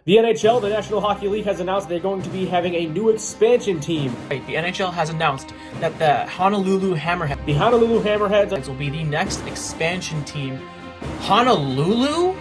The NHL, the National Hockey League, has announced they're going to be having a new expansion team. The NHL has announced that the Honolulu Hammerheads, The Honolulu Hammerheads will be the next expansion team. Honolulu?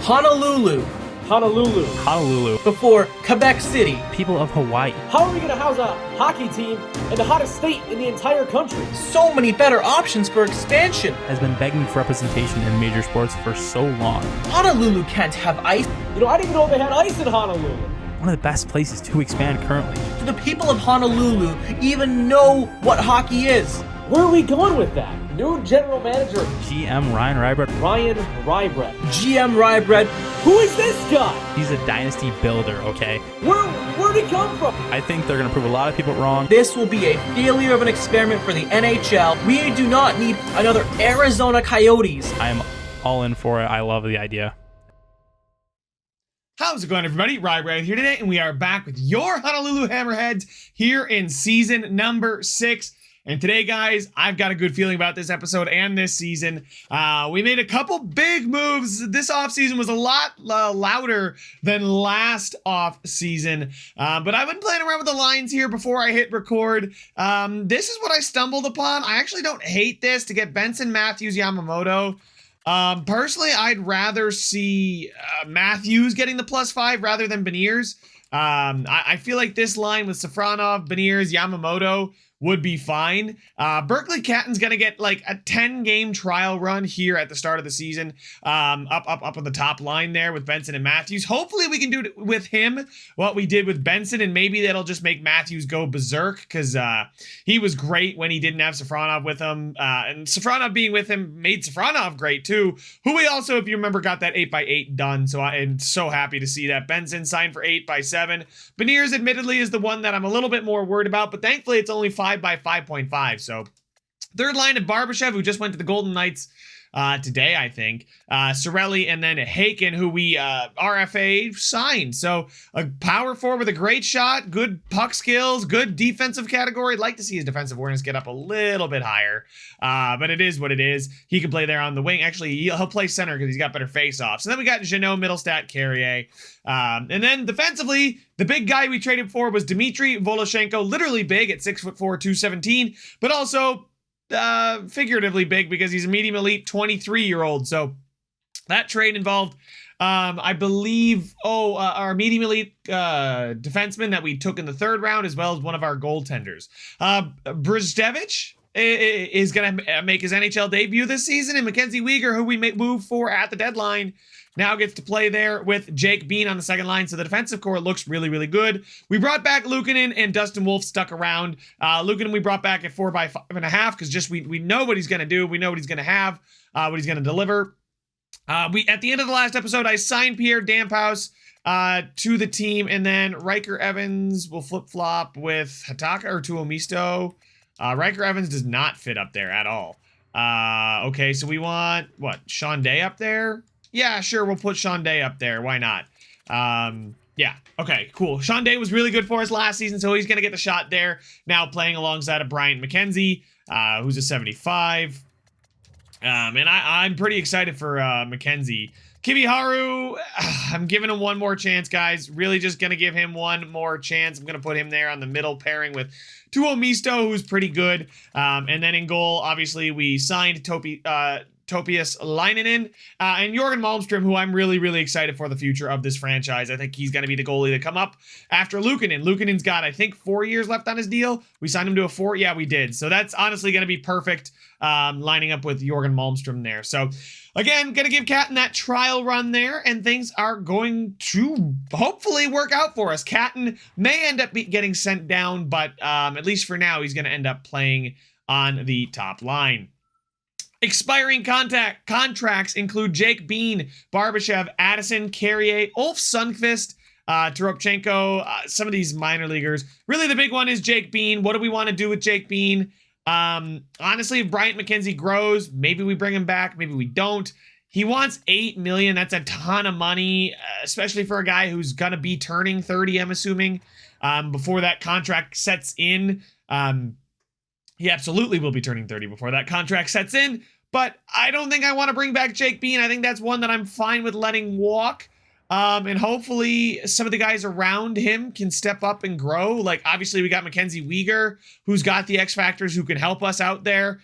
Honolulu. Honolulu. Honolulu. Before Quebec City. People of Hawaii. How are we going to house a hockey team in the hottest state in the entire country? So many better options for expansion. Has been begging for representation in major sports for so long. Honolulu can't have ice. You know, I didn't even know they had ice in Honolulu. One of the best places to expand currently. Do the people of Honolulu even know what hockey is? Where are we going with that? New general manager, GM Ryan Ryebrad. Ryan Ryebrad. GM Ryebrad. Who is this guy? He's a dynasty builder, okay? Where'd he come from? I think they're going to prove a lot of people wrong. This will be a failure of an experiment for the NHL. We do not need another Arizona Coyotes. I am all in for it. I love the idea. How's it going, everybody? Ryebrad here today, and we are back with your Honolulu Hammerheads here in season number 6. And today, guys, I've got a good feeling about this episode and this season. We made a couple big moves. This offseason was a lot louder than last offseason. But I've been playing around with the lines here before I hit record. This is what I stumbled upon. I actually don't hate this to get Benson, Matthews, Yamamoto. Personally, I'd rather see Matthews getting the +5 rather than Beniers. I feel like this line with Safronov, Beniers, Yamamoto would be fine. Berkeley Catton's gonna get like a 10-game trial run here at the start of the season. Up on the top line there with Benson and Matthews. Hopefully we can do with him what we did with Benson, and maybe that'll just make Matthews go berserk, because he was great when he didn't have Safronov with him. And Safronov being with him made Safronov great too, who we also, if you remember, got that 8x8 done. So I am so happy to see that. Benson signed for 8x7. Beniers admittedly is the one that I'm a little bit more worried about, but thankfully it's only 5 by 5.5. So third line of Barbashev, who just went to the Golden Knights today, I think. Cirelli, and then Haken, who we RFA signed. So a power forward with a great shot, good puck skills, good defensive category. I'd like to see his defensive awareness get up a little bit higher. But it is what it is. He can play there on the wing. Actually, he'll play center because he's got better face-offs. And then we got Jeannot, Middlestat, Carrier. And then defensively, the big guy we traded for was Dmitry Voloshenko, literally big at 6'4", 217, but also figuratively big because he's a medium elite 23-year-old. So that trade involved, I believe, our medium elite defenseman that we took in the third round, as well as one of our goaltenders. Brzdevich is going to make his NHL debut this season, and Mackenzie Weegar, who we moved for at the deadline, now gets to play there with Jake Bean on the second line. So the defensive core looks really, really good. We brought back Luukkonen, and Dustin Wolf stuck around. Luukkonen we brought back at 4 by 5.5 because just we know what he's going to do. We know what he's going to have, what he's going to deliver. We at the end of the last episode, I signed Pierre Damphouse to the team, and then Riker Evans will flip-flop with Hataka or Tuomisto. Riker Evans does not fit up there at all. Okay, so we want, what, Sean Day up there? Yeah, sure, we'll put Sean Day up there. Why not? Yeah, okay, cool. Sean Day was really good for us last season, so he's going to get the shot there. Now playing alongside of Bryant McKenzie, who's a 75. And I'm pretty excited for McKenzie. Kibiharu, I'm giving him one more chance, guys. Really just going to give him one more chance. I'm going to put him there on the middle pairing with Tuomisto, who's pretty good. And then in goal, obviously, we signed Topias Laininen, and Jorgen Malmstrom, who I'm really, really excited for the future of this franchise. I think he's going to be the goalie to come up after Luukkonen. Luukkonen's got, I think, 4 years left on his deal. We signed him to a 4. Yeah, we did. So that's honestly going to be perfect, lining up with Jorgen Malmstrom there. So again, going to give Catton that trial run there, and things are going to hopefully work out for us. Catton may end up getting sent down, but at least for now, he's going to end up playing on the top line. Expiring contracts include Jake Bean, Barbashev, Addison, Carrier, Ulf Sundqvist, Toropchenko, some of these minor leaguers. Really, the big one is Jake Bean. What do we want to do with Jake Bean? Honestly, if Bryant McKenzie grows, maybe we bring him back, maybe we don't. He wants $8 million. That's a ton of money, especially for a guy who's going to be turning 30, I'm assuming, before that contract sets in. He absolutely will be turning 30 before that contract sets in. But I don't think I want to bring back Jake Bean. I think that's one that I'm fine with letting walk. And hopefully some of the guys around him can step up and grow. Like, obviously, we got Mackenzie Weegar, who's got the X factors who can help us out there.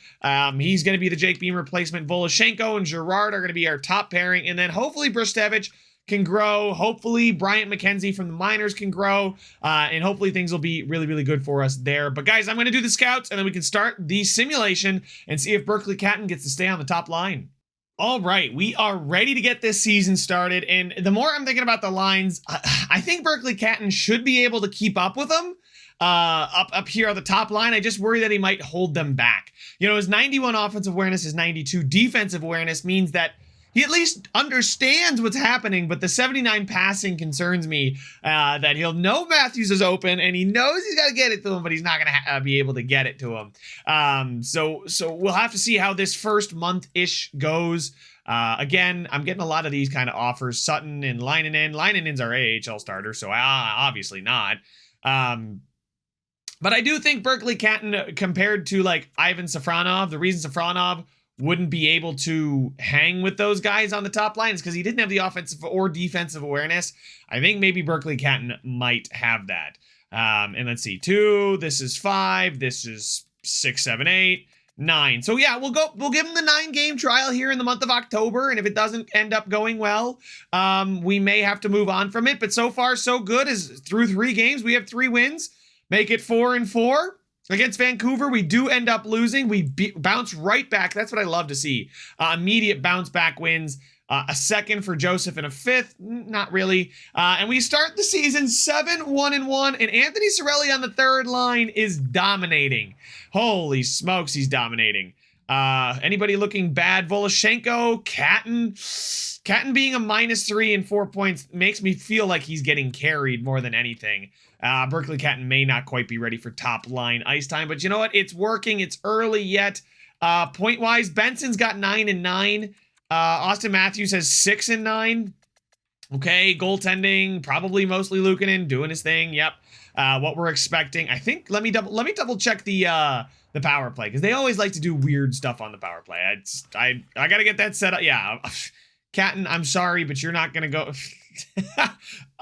He's going to be the Jake Bean replacement. Voloshenko and Girard are going to be our top pairing. And then hopefully Brustevich can grow. Hopefully Bryant McKenzie from the minors can grow. And hopefully things will be really, really good for us there. But guys, I'm going to do the scouts and then we can start the simulation and see if Berkeley Catton gets to stay on the top line. All right, we are ready to get this season started, and the more I'm thinking about the lines, I think Berkeley Catton should be able to keep up with them up here on the top line. I just worry that he might hold them back. You know, his 91 offensive awareness, his 92 defensive awareness means that he at least understands what's happening, but the 79 passing concerns me that he'll know Matthews is open and he knows he's got to get it to him, but he's not going to be able to get it to him. So we'll have to see how this first month-ish goes. Again, I'm getting a lot of these kind of offers. Sutton and Leinenen. Leinenen's our AHL starter, so obviously not. But I do think Berkeley Catton, compared to like Ivan Safronov, the reason Safronov wouldn't be able to hang with those guys on the top line is because he didn't have the offensive or defensive awareness. I think maybe Berkeley Catton might have that. And let's see, 2, this is 5, this is 6, 7, 8, 9. So yeah, we'll give him the 9-game trial here in the month of October. And if it doesn't end up going well, we may have to move on from it. But so far, so good. As through 3 games, we have 3 wins, make it 4-4. Against Vancouver, we do end up losing. We bounce right back. That's what I love to see. Immediate bounce back wins. A second for Joseph and a 5th. Not really. And we start the season 7-1-1. And Anthony Cirelli on the 3rd line is dominating. Holy smokes, he's dominating. Anybody looking bad? Voloshenko, Catton being a -3 and 4 points makes me feel like he's getting carried more than anything. Berkeley Catton may not quite be ready for top line ice time, but you know what? It's working. It's early yet. Point wise, Benson's got 9 and 9. Austin Matthews has 6 and 9. Okay, goaltending, probably mostly Luukkonen doing his thing. Yep. What we're expecting. I think let me double check the power play, because they always like to do weird stuff on the power play. I gotta get that set up. Yeah. Catton, I'm sorry, but you're not gonna go.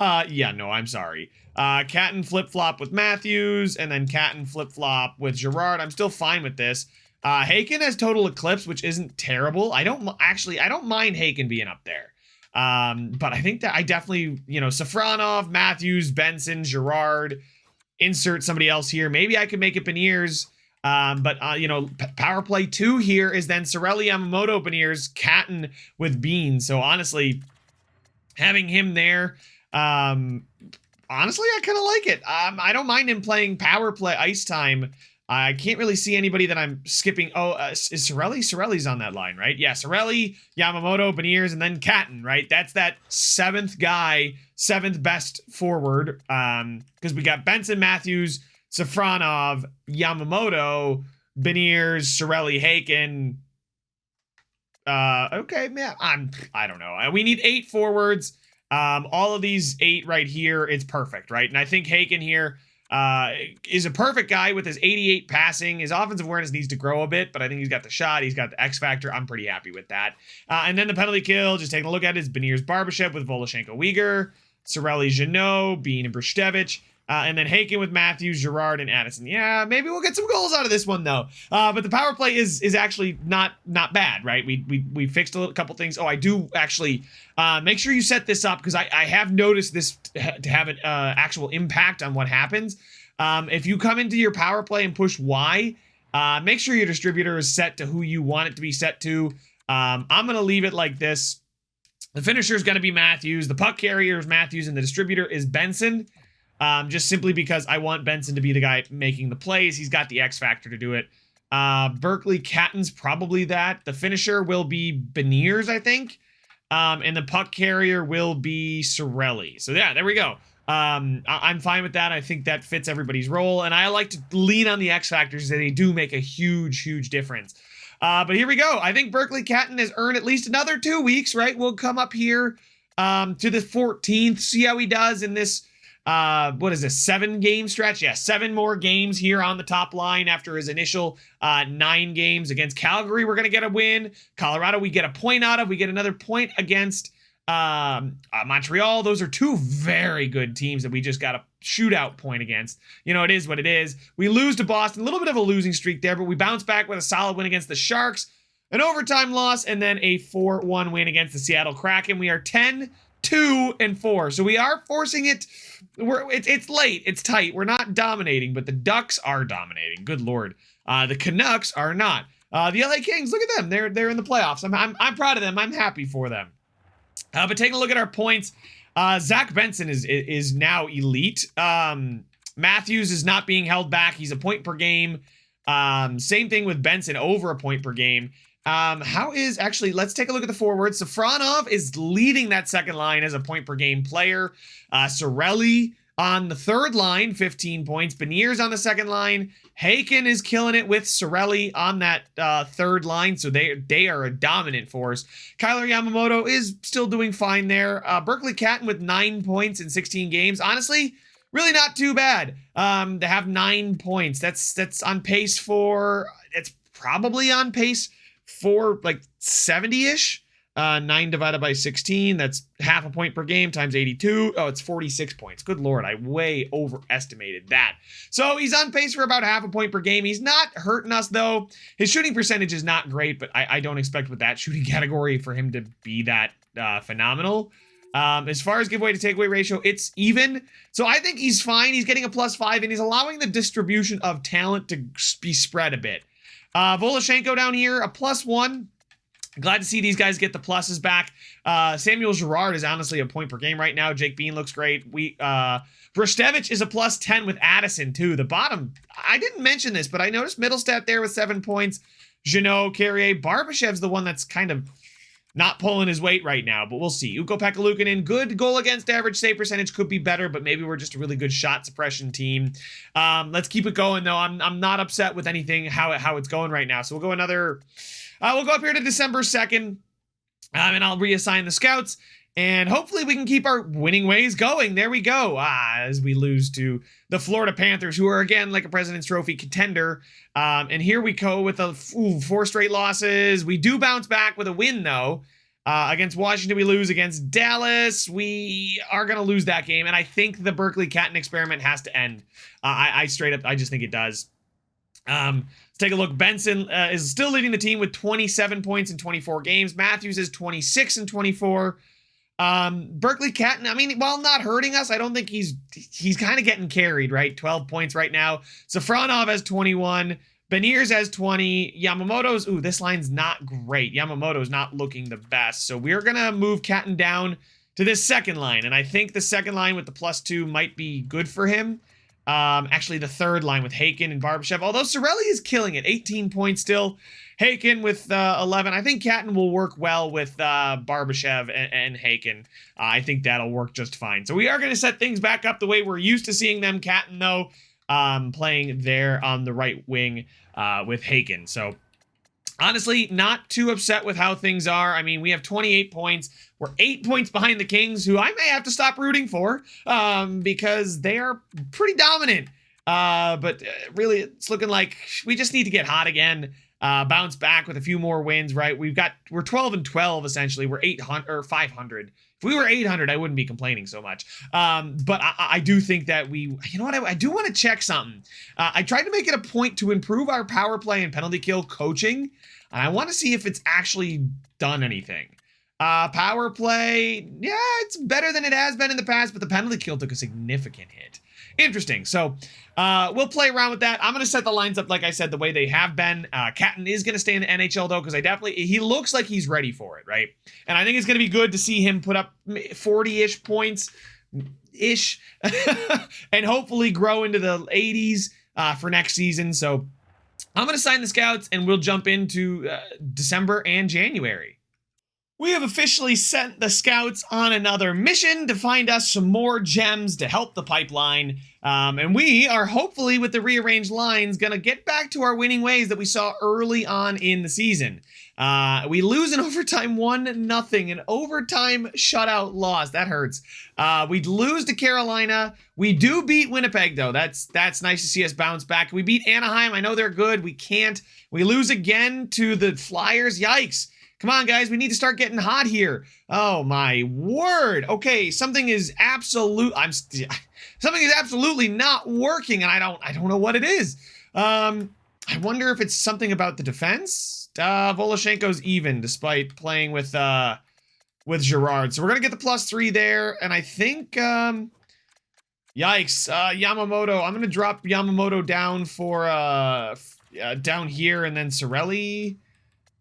Yeah, no, I'm sorry. Catton flip-flop with Matthews, and then Catton flip-flop with Girard. I'm still fine with this. Haken has total eclipse, which isn't terrible. I don't mind Haken being up there. But I think that I definitely, Safronov, Matthews, Benson, Girard, insert somebody else here. Maybe I could make it Beniers. But power play 2 here is then Cirelli, Yamamoto, Beniers, Catton with Bean. So honestly, having him there, honestly, I kind of like it. I don't mind him playing power play ice time. I can't really see anybody that I'm skipping. Oh, is Cirelli? Cirelli's on that line, right? Yeah, Cirelli, Yamamoto, Beniers, and then Catton, right? That's that 7th guy, 7th best forward. Because we got Benson, Matthews, Safronov, Yamamoto, Beniers, Cirelli, Haken. Okay, man, I don't know. We need 8 forwards. All of these 8 right here, it's perfect, right? And I think Haken here is a perfect guy with his 88 passing. His offensive awareness needs to grow a bit, but I think he's got the shot. He's got the X factor. I'm pretty happy with that. And then the penalty kill, just taking a look at it, is Beniers Barbashev with Voloshenko Weegar, Cirelli Jeannot, Bean and Brustevich. And then Haken with Matthews, Girard, and Addison. Yeah, maybe we'll get some goals out of this one, though. But the power play is actually not bad, right? We fixed a couple things. Oh, I do actually make sure you set this up, because I have noticed this to have an actual impact on what happens. If you come into your power play and push Y, make sure your distributor is set to who you want it to be set to. I'm going to leave it like this. The finisher is going to be Matthews. The puck carrier is Matthews, and the distributor is Benson. Just simply because I want Benson to be the guy making the plays. He's got the X factor to do it. Berkeley Catton's probably that. The finisher will be Beniers, I think. And the puck carrier will be Cirelli. So yeah, there we go. I'm fine with that. I think that fits everybody's role. And I like to lean on the X factors, that they do make a huge, huge difference. But here we go. I think Berkeley Catton has earned at least another 2 weeks, right? We'll come up here to the 14th, see how he does in this. What is this, 7-game stretch? Yeah, 7 more games here on the top line after his initial 9 games. Against Calgary, we're going to get a win. Colorado, we get a point out of. We get another point against Montreal. Those are two very good teams that we just got a shootout point against. You know, it is what it is. We lose to Boston, a little bit of a losing streak there, but we bounce back with a solid win against the Sharks, an overtime loss, and then a 4-1 win against the Seattle Kraken. We are 10-2-4. So we are forcing it. It's late. It's tight. We're not dominating, but the Ducks are dominating. Good Lord. The Canucks are not. The LA Kings, look at them. They're in the playoffs. I'm proud of them. I'm happy for them. But taking a look at our points, Zach Benson is now elite. Matthews is not being held back. He's a point per game. Same thing with Benson, over a point per game. Let's take a look at the forwards. Safronov is leading that second line as a point per game player. Cirelli on the third line, 15 points. Beniers on the second line. Haken is killing it with Cirelli on that third line, so they are a dominant force. Kyler Yamamoto is still doing fine there. Berkeley Catton with 9 points in 16 games. Honestly, really not too bad to have 9 points. That's on pace for, it's probably on pace for like 70-ish. 9 divided by 16, that's half a point per game times 82. Oh, it's 46 points. Good Lord, I way overestimated that. So he's on pace for about half a point per game. He's not hurting us, though. His shooting percentage is not great, but I don't expect with that shooting category for him to be that phenomenal. As far as giveaway to takeaway ratio, it's even. So I think he's fine. He's getting a +5, and he's allowing the distribution of talent to be spread a bit. Voloshenko down here, a +1. Glad to see these guys get the pluses back. Samuel Girard is honestly a point per game right now. Jake Bean looks great. Brustevich is a +10 with Addison, too. The bottom, I didn't mention this, but I noticed Middlestat there with 7 points. Jeannot, Carrier, Barbashev's the one that's kind of not pulling his weight right now, but we'll see. Ukko Pekka-Luukkonen, good goal against average save percentage, could be better, but maybe we're just a really good shot suppression team. Let's keep it going, though. I'm not upset with anything, how it's going right now. So we'll go another... we'll go up here to December 2nd, and I'll reassign the scouts, and hopefully we can keep our winning ways going. There we go, as we lose to the Florida Panthers, who are, again, like a President's Trophy contender. And here we go with 4 straight losses. We do bounce back with a win, though. Against Washington, we lose. Against Dallas, we are going to lose that game, and I think the Berkeley Catton experiment has to end. I just think it does. Let's take a look. Benson is still leading the team with 27 points in 24 games. Matthews is 26 in 24. Berkeley Catton, I mean, while not hurting us, I don't think he's kind of getting carried, right? 12 points right now. Safronov has 21. Beniers has 20. Yamamoto's, this line's not great. Yamamoto's not looking the best. So we're going to move Catton down to this second line. And I think the second line with the +2 might be good for him. Actually, the third line with Haken and Barbashev, although Cirelli is killing it, 18 points still. Haken with 11. I think Catton will work well with Barbashev and Haken. I think that'll work just fine. So we are going to set things back up the way we're used to seeing them. Catton, though, playing there on the right wing with Haken. So honestly, not too upset with how things are. I mean, we have 28 points. We're 8 points behind the Kings, who I may have to stop rooting for because they are pretty dominant. But really, it's looking like we just need to get hot again, bounce back with a few more wins, right? We're 12-12, essentially. We're 800 or 500. If we were 800, I wouldn't be complaining so much. But I do think that you know what? I do want to check something. I tried to make it a point to improve our power play and penalty kill coaching. And I want to see if it's actually done anything. Power play, yeah, it's better than it has been in the past, but the penalty kill took a significant hit. Interesting. So we'll play around with that. I'm going to set the lines up, like I said, the way they have been. Catton is going to stay in the NHL, though, because he looks like he's ready for it, right? And I think it's going to be good to see him put up 40-ish points-ish and hopefully grow into the 80s for next season. So I'm going to sign the scouts, and we'll jump into December and January. We have officially sent the scouts on another mission to find us some more gems to help the pipeline. And we are hopefully, with the rearranged lines, going to get back to our winning ways that we saw early on in the season. We lose in overtime 1-0, an overtime shutout loss. That hurts. We lose to Carolina. We do beat Winnipeg, though. That's nice to see us bounce back. We beat Anaheim. I know they're good. We can't. We lose again to the Flyers. Yikes. Come on, guys. We need to start getting hot here. Oh, my word. Okay, something is absolutely not working, and I don't know what it is. I wonder if it's something about the defense. Voloshenko's even, despite playing with Girard. So we're going to get the +3 there, and I think, yikes, Yamamoto. I'm going to drop Yamamoto down for, down here, and then Cirelli.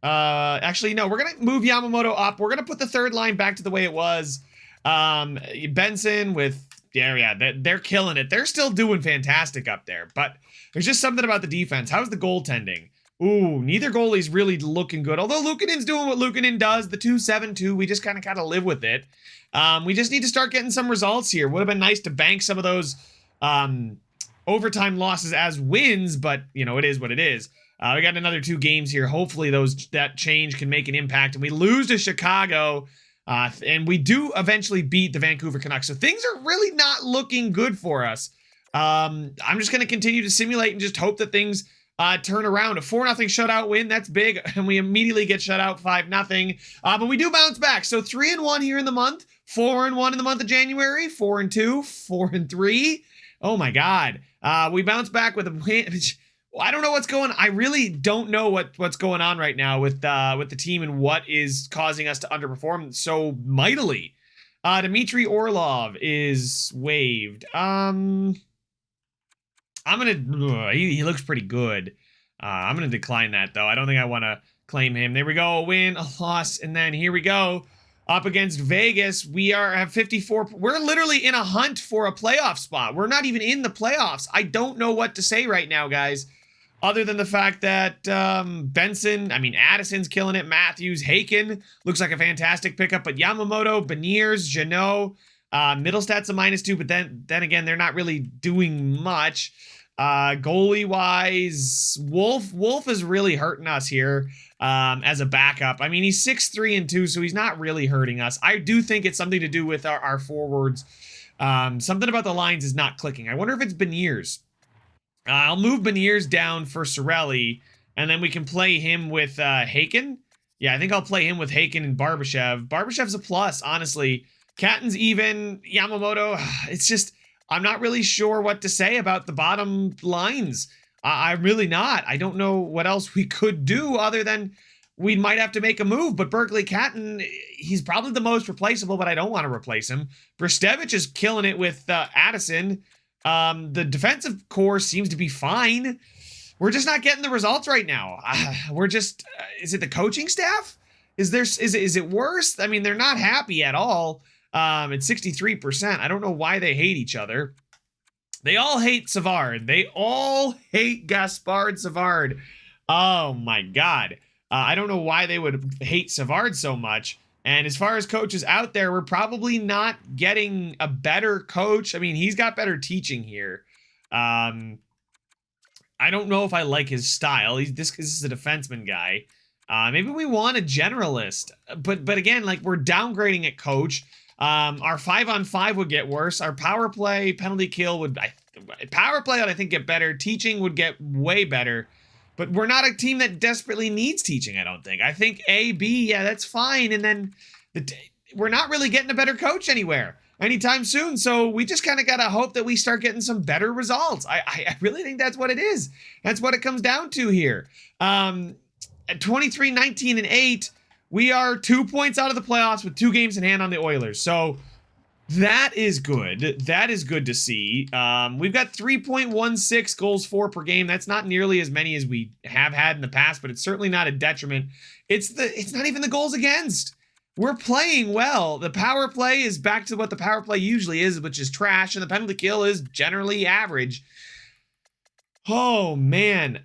Actually, no, we're going to move Yamamoto up. We're going to put the third line back to the way it was. Benson with, yeah, they're killing it. They're still doing fantastic up there, but there's just something about the defense. How's the goaltending? Ooh, neither goalie's really looking good. Although Luukkonen's doing what Luukkonen does, the 2-7-2, we just kind of live with it. We just need to start getting some results here. Would have been nice to bank some of those overtime losses as wins, but, you know, it is what it is. We got another 2 games here. Hopefully that change can make an impact. And we lose to Chicago, and we do eventually beat the Vancouver Canucks. So things are really not looking good for us. I'm just going to continue to simulate and just hope that things turn around. A 4-0 shutout win, that's big, and we immediately get shut out 5-0. But we do bounce back. So 3-1 here in the month, 4-1 in the month of January, 4-2, 4-3. Oh my God. We bounce back with a win. I don't know what's going on. I really don't know what's going on right now with the team and what is causing us to underperform so mightily. Dmitry Orlov is waived. He looks pretty good. I'm gonna decline that though. I don't think I want to claim him. There we go, a win, a loss, and then here we go. Up against Vegas, we have 54. We're literally in a hunt for a playoff spot. We're not even in the playoffs. I don't know what to say right now, guys, other than the fact that Addison's killing it. Matthews, Haken looks like a fantastic pickup, but Yamamoto, Beniers, Jeannot, Middlestad's a -2, but then again, they're not really doing much. Goalie-wise, Wolf is really hurting us here as a backup. I mean, he's 6-3-2, so he's not really hurting us. I do think it's something to do with our forwards. Something about the lines is not clicking. I wonder if it's Beniers. I'll move Beniers down for Cirelli, and then we can play him with Haken. Yeah, I think I'll play him with Haken and Barbashev. Barbashev's a plus, honestly. Catton's even. Yamamoto, it's just, I'm not really sure what to say about the bottom lines. I'm really not. I don't know what else we could do other than we might have to make a move. But Berkeley Catton, he's probably the most replaceable, but I don't want to replace him. Brestevich is killing it with Addison. The defensive core seems to be fine. We're just not getting the results right now. We're just, is it the coaching staff? Is it worse? I mean, they're not happy at all. It's 63%. I don't know why they hate each other. They all hate Savard. They all hate Gaspard Savard. Oh my God. I don't know why they would hate Savard so much. And as far as coaches out there, we're probably not getting a better coach. I mean, he's got better teaching here. I don't know if I like his style. This is a defenseman guy. Maybe we want a generalist. But again, like, we're downgrading at coach. Our 5-on-5 would get worse. Our power play, penalty kill would I think get better. Teaching would get way better. But we're not a team that desperately needs teaching, I don't think. I think A, B, yeah, that's fine. And then we're not really getting a better coach anywhere anytime soon. So we just kind of got to hope that we start getting some better results. I really think that's what it is. That's what it comes down to here. At 23, 19, and 8, we are 2 points out of the playoffs with 2 games in hand on the Oilers. So that is good. That is good to see. We've got 3.16 goals for per game. That's not nearly as many as we have had in the past, but it's certainly not a detriment. It's not even the goals against. We're playing well. The power play is back to what the power play usually is, which is trash, and the penalty kill is generally average. Oh, man.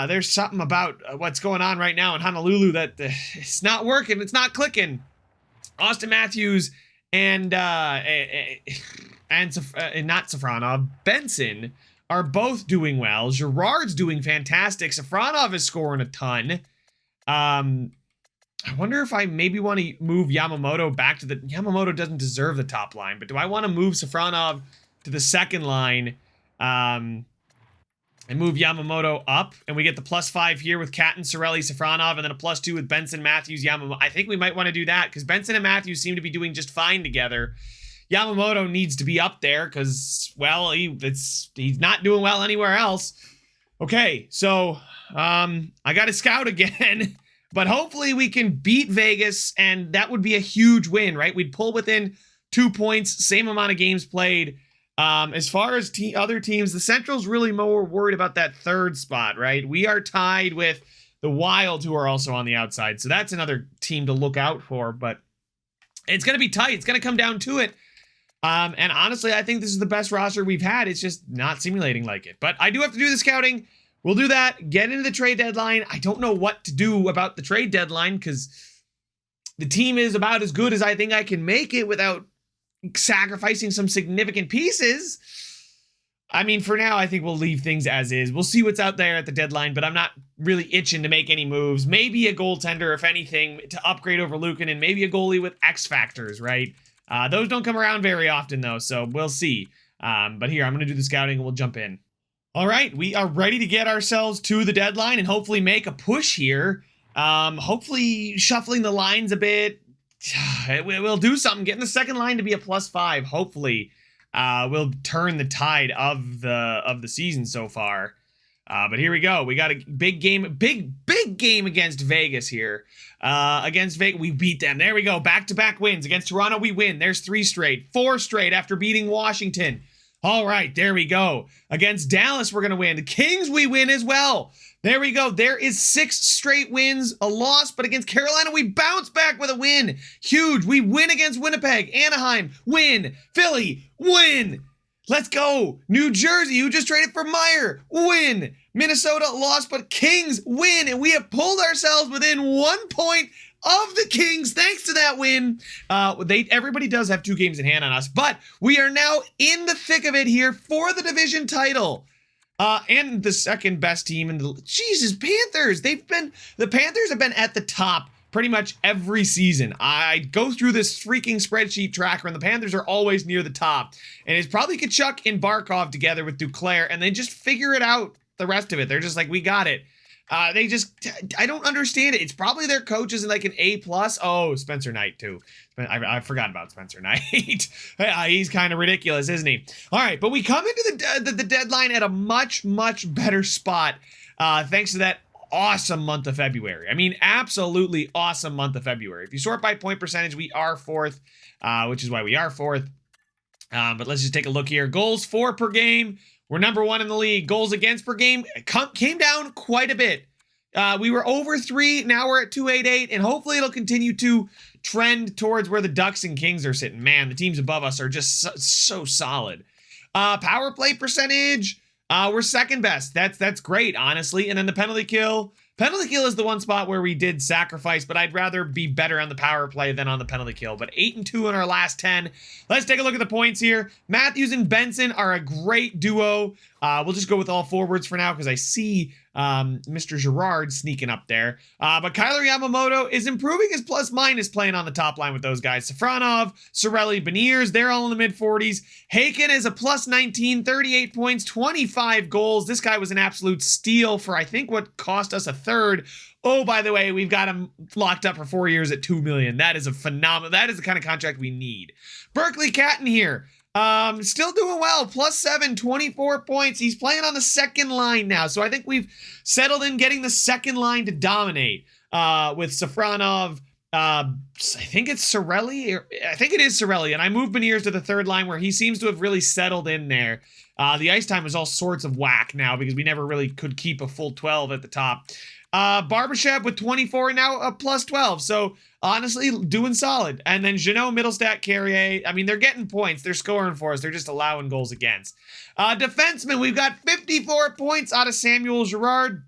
There's something about what's going on right now in Honolulu that it's not working. It's not clicking. Austin Matthews and not Safronov, Benson are both doing well. Girard's doing fantastic. Safronov is scoring a ton. I wonder if I maybe want to move Yamamoto back to the... Yamamoto doesn't deserve the top line, but do I want to move Safronov to the second line? And and move Yamamoto up, and we get the +5 here with Catton, Cirelli, Safronov, and then a +2 with Benson, Matthews, Yamamoto. I think we might want to do that because Benson and Matthews seem to be doing just fine together. Yamamoto needs to be up there because, well, he's not doing well anywhere else. Okay, so I got to scout again, but hopefully we can beat Vegas, and that would be a huge win, right? We'd pull within 2 points, same amount of games played. As far as other teams, the Central's really more worried about that third spot, right? We are tied with the Wild, who are also on the outside. So that's another team to look out for, but it's going to be tight. It's going to come down to it. And honestly, I think this is the best roster we've had. It's just not simulating like it. But I do have to do the scouting. We'll do that. Get into the trade deadline. I don't know what to do about the trade deadline because the team is about as good as I think I can make it without sacrificing some significant pieces. I mean, for now, I think we'll leave things as is. We'll see what's out there at the deadline, but I'm not really itching to make any moves. Maybe a goaltender, if anything, to upgrade over Lukin, and maybe a goalie with X factors, right? Those don't come around very often, though, so we'll see. But here, I'm going to do the scouting, and we'll jump in. All right, we are ready to get ourselves to the deadline and hopefully make a push here. Hopefully shuffling the lines a bit. We'll do something. Getting the second line to be a +5. Hopefully, will turn the tide of the season so far. But here we go. We got a big game, big game against Vegas here. Against Vegas, we beat them. There we go. Back-to-back wins. Against Toronto, we win. There's 3 straight, 4 straight after beating Washington. All right, there we go. Against Dallas, we're gonna win. The Kings, we win as well. There we go. There is 6 straight wins, a loss, but against Carolina, we bounce back with a win. Huge. We win against Winnipeg. Anaheim, win. Philly, win. Let's go. New Jersey, who just traded for Meyer, win. Minnesota, lost, but Kings, win. And we have pulled ourselves within 1 point of the Kings thanks to that win. Everybody does have 2 games in hand on us, but we are now in the thick of it here for the division title. And the second best team in the Jesus Panthers. The Panthers have been at the top pretty much every season. I go through this freaking spreadsheet tracker, and the Panthers are always near the top. And it's probably Kachuk and Barkov together with Duclair, and they just figure it out. The rest of it, they're just like, we got it. I don't understand it. It's probably their coach is like an A+. Oh, Spencer Knight too. I forgot about Spencer Knight. He's kind of ridiculous, isn't he? All right, but we come into the deadline at a much better spot thanks to that awesome month of February. I mean, absolutely awesome month of February. If you sort by point percentage, we are 4th, which is why we are 4th. But let's just take a look here. Goals for per game. We're number 1 in the league. Goals against per game came down quite a bit. We were over 3. Now we're at 288, and hopefully it'll continue to trend towards where the Ducks and Kings are sitting. Man, the teams above us are just so solid. Power play percentage, we're second best. That's great, honestly. And then the penalty kill. Penalty kill is the one spot where we did sacrifice, but I'd rather be better on the power play than on the penalty kill. But 8-2 in our last 10. Let's take a look at the points here. Matthews and Benson are a great duo. We'll just go with all forwards for now because I see Mr. Girard sneaking up there. But Kyler Yamamoto is improving his plus-minus playing on the top line with those guys. Safronov, Cirelli, Beniers, they're all in the mid-40s. Haken is a +19, 38 points, 25 goals. This guy was an absolute steal for, I think, what cost us a third. Oh, by the way, we've got him locked up for 4 years at $2 million. That is a phenomenal. That is the kind of contract we need. Berkeley Catton here. Still doing well. +7, 24 points. He's playing on the second line now. So I think we've settled in getting the second line to dominate with Safronov. I think it's Cirelli. I think it is Cirelli. And I moved Beniers to the third line where he seems to have really settled in there. The ice time is all sorts of whack now because we never really could keep a full 12 at the top. Barbashev with 24 now a +12. So honestly, doing solid. And then Jeannot, Middlestat, Carrier. I mean, they're getting points. They're scoring for us. They're just allowing goals against. Defenseman, we've got 54 points out of Samuel Girard.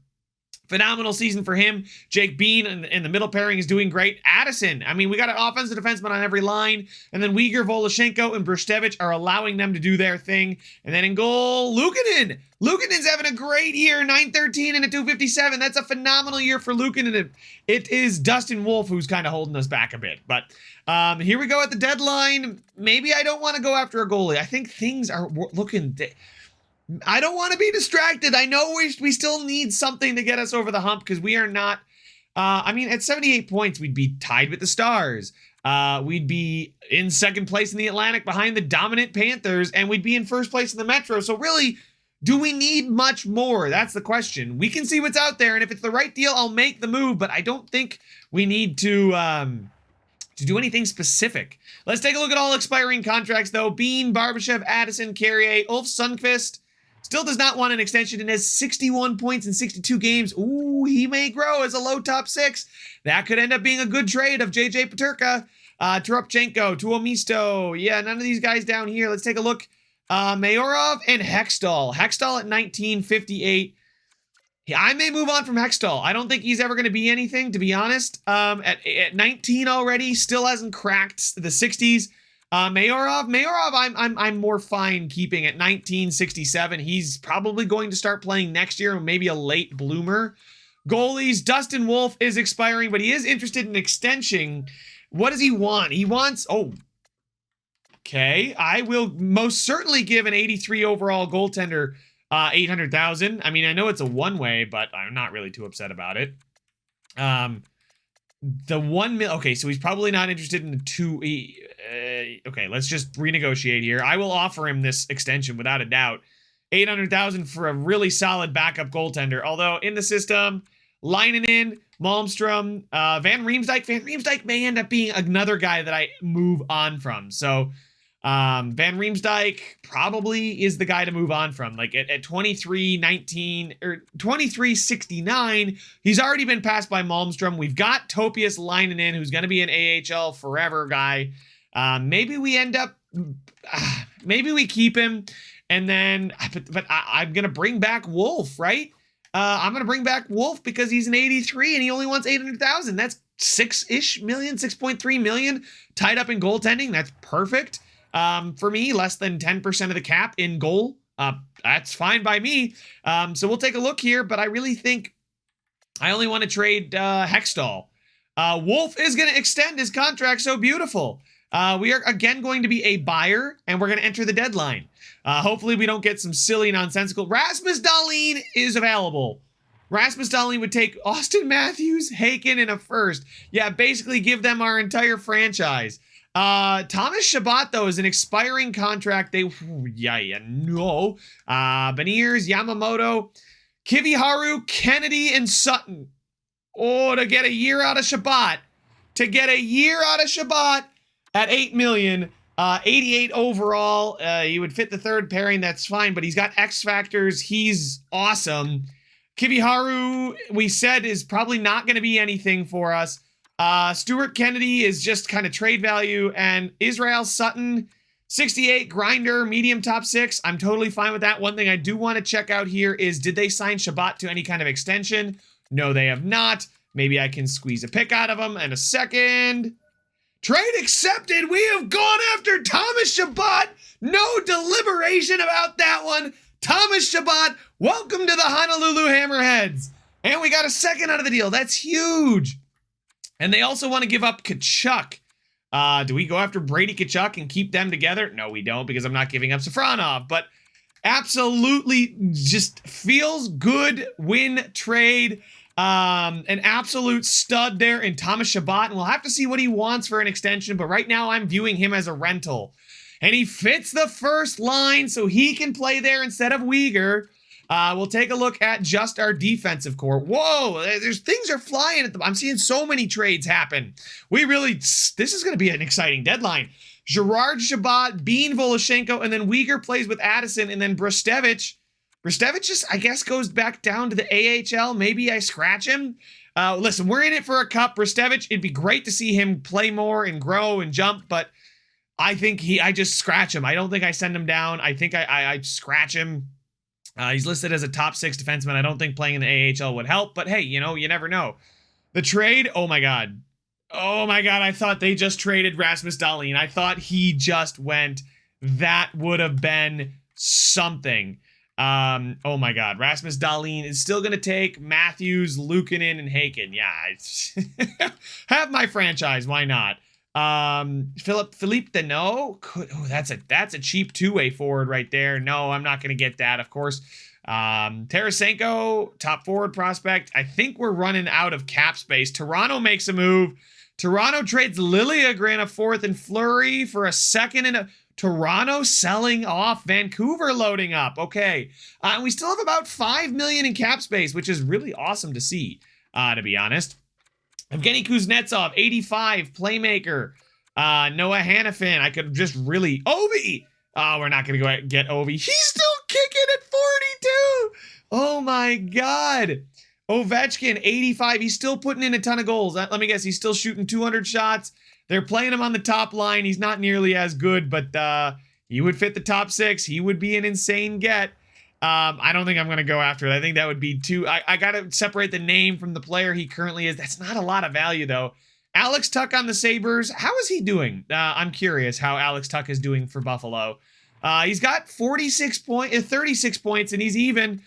Phenomenal season for him. Jake Bean in the middle pairing is doing great. Addison, I mean, we got an offensive defenseman on every line. And then Uyghur, Voloshenko, and Brushevich are allowing them to do their thing. And then in goal, Luukkonen. Luukkonen's having a great year, 913 and a 257. That's a phenomenal year for Luukkonen. It is Dustin Wolf who's kind of holding us back a bit. But here we go at the deadline. Maybe I don't want to go after a goalie. I think things are looking... I don't want to be distracted. I know we still need something to get us over the hump because we are not. I mean, at 78 points, we'd be tied with the Stars. We'd be in second place in the Atlantic behind the dominant Panthers, and we'd be in first place in the Metro. So really, do we need much more? That's the question. We can see what's out there, and if it's the right deal, I'll make the move, but I don't think we need to do anything specific. Let's take a look at all expiring contracts, though. Bean, Barbashev, Addison, Carrier, Ulf Sundqvist still does not want an extension and has 61 points in 62 games. Ooh, he may grow as a low top 6. That could end up being a good trade of JJ Peterka, Toropchenko, Tuomisto. Yeah, none of these guys down here. Let's take a look. Mayorov and Hextall. Hextall at 1958. I may move on from Hextall. I don't think he's ever going to be anything, to be honest. At 19 already, still hasn't cracked the 60s. Mayorov, I'm more fine keeping at 1967. He's probably going to start playing next year, maybe a late bloomer. Goalies, Dustin Wolf is expiring, but he is interested in extension. What does he want? He wants, okay. I will most certainly give an 83 overall goaltender 800,000. I mean, I know it's a one-way, but I'm not really too upset about it. The 1 mil. Okay, so he's probably not interested in the 2. Okay, let's just renegotiate here. I will offer him this extension without a doubt. 800,000 for a really solid backup goaltender. Although in the system, Leinonen, Malmstrom, Van Riemsdyk. Van Riemsdyk may end up being another guy that I move on from. So Van Riemsdyk probably is the guy to move on from. Like at 23.19 or 23.69, he's already been passed by Malmstrom. We've got Topias Leinonen, who's going to be an AHL forever guy. Maybe we end up, maybe we keep him, and then, but I'm going to bring back Wolf, right? I'm going to bring back Wolf because he's an 83 and he only wants 800,000. That's 6.3 million tied up in goaltending. That's perfect. For me, less than 10% of the cap in goal. That's fine by me. So we'll take a look here, but I really think I only want to trade Hextall. Wolf is going to extend his contract so beautiful. We are again going to be a buyer, and we're going to enter the deadline. Hopefully we don't get some silly, nonsensical. Rasmus Dahlin is available. Rasmus Dahlin would take Austin Matthews, Haken, and a first. Yeah, basically give them our entire franchise. Thomas Chabot, though, is an expiring contract. Beniers, Yamamoto, Kiviharu, Kennedy, and Sutton. Oh, to get a year out of Chabot. At 8 million, 88 overall. He would fit the third pairing. That's fine, but he's got X factors. He's awesome. Kiviharu, we said, is probably not going to be anything for us. Stuart Kennedy is just kind of trade value, and Israel Sutton, 68 grinder, medium top 6. I'm totally fine with that. One thing I do want to check out here is, did they sign Chabot to any kind of extension? No, they have not. Maybe I can squeeze a pick out of them in a second. Trade accepted. We have gone after Thomas Chabot. No deliberation about that one. Thomas Chabot, welcome to the Honolulu Hammerheads. And we got a second out of the deal. That's huge. And they also want to give up Tkachuk. Do we go after Brady Tkachuk and keep them together? No, we don't, because I'm not giving up Safronov. But absolutely just feels good win trade. An absolute stud there in Thomas Chabot, and we'll have to see what he wants for an extension, but right now I'm viewing him as a rental. And he fits the first line, so he can play there instead of Uyghur. We'll take a look at just our defensive core. Whoa, things are flying at I'm seeing so many trades happen. This is going to be an exciting deadline. Gerard Chabot, Bean Voloshenko, and then Uyghur plays with Addison, and then Brustevich just, I guess, goes back down to the AHL. Maybe I scratch him. Listen, we're in it for a cup. Brustevich, it'd be great to see him play more and grow and jump, but I think I just scratch him. I don't think I send him down. I think I scratch him. He's listed as a top 6 defenseman. I don't think playing in the AHL would help, but hey, you never know. The trade, oh my God, I thought they just traded Rasmus Dahlin. I thought he just went. That would have been something. Oh my God, Rasmus Dahlin is still going to take Matthews, Luukkonen, and Haken. Yeah, have my franchise. Why not? Philippe Deneau. That's a cheap two-way forward right there. No, I'm not going to get that, of course. Tarasenko, top forward prospect. I think we're running out of cap space. Toronto makes a move. Toronto trades Liljegren, a fourth, and Fleury for a second, and Toronto selling off. Vancouver loading up. Okay. We still have about $5 million in cap space, which is really awesome to see, to be honest. Evgeny Kuznetsov, 85, playmaker. Noah Hannafin, I could just really... Ovi! Oh, we're not going to go get Ovi. He's still kicking at 42! Oh my god! Ovechkin, 85. He's still putting in a ton of goals. Let me guess, he's still shooting 200 shots. They're playing him on the top line. He's not nearly as good, but he would fit the top 6. He would be an insane get. I don't think I'm going to go after it. I think that would be too... I got to separate the name from the player he currently is. That's not a lot of value, though. Alex Tuck on the Sabres. How is he doing? I'm curious how Alex Tuck is doing for Buffalo. He's got 36 points, and he's even.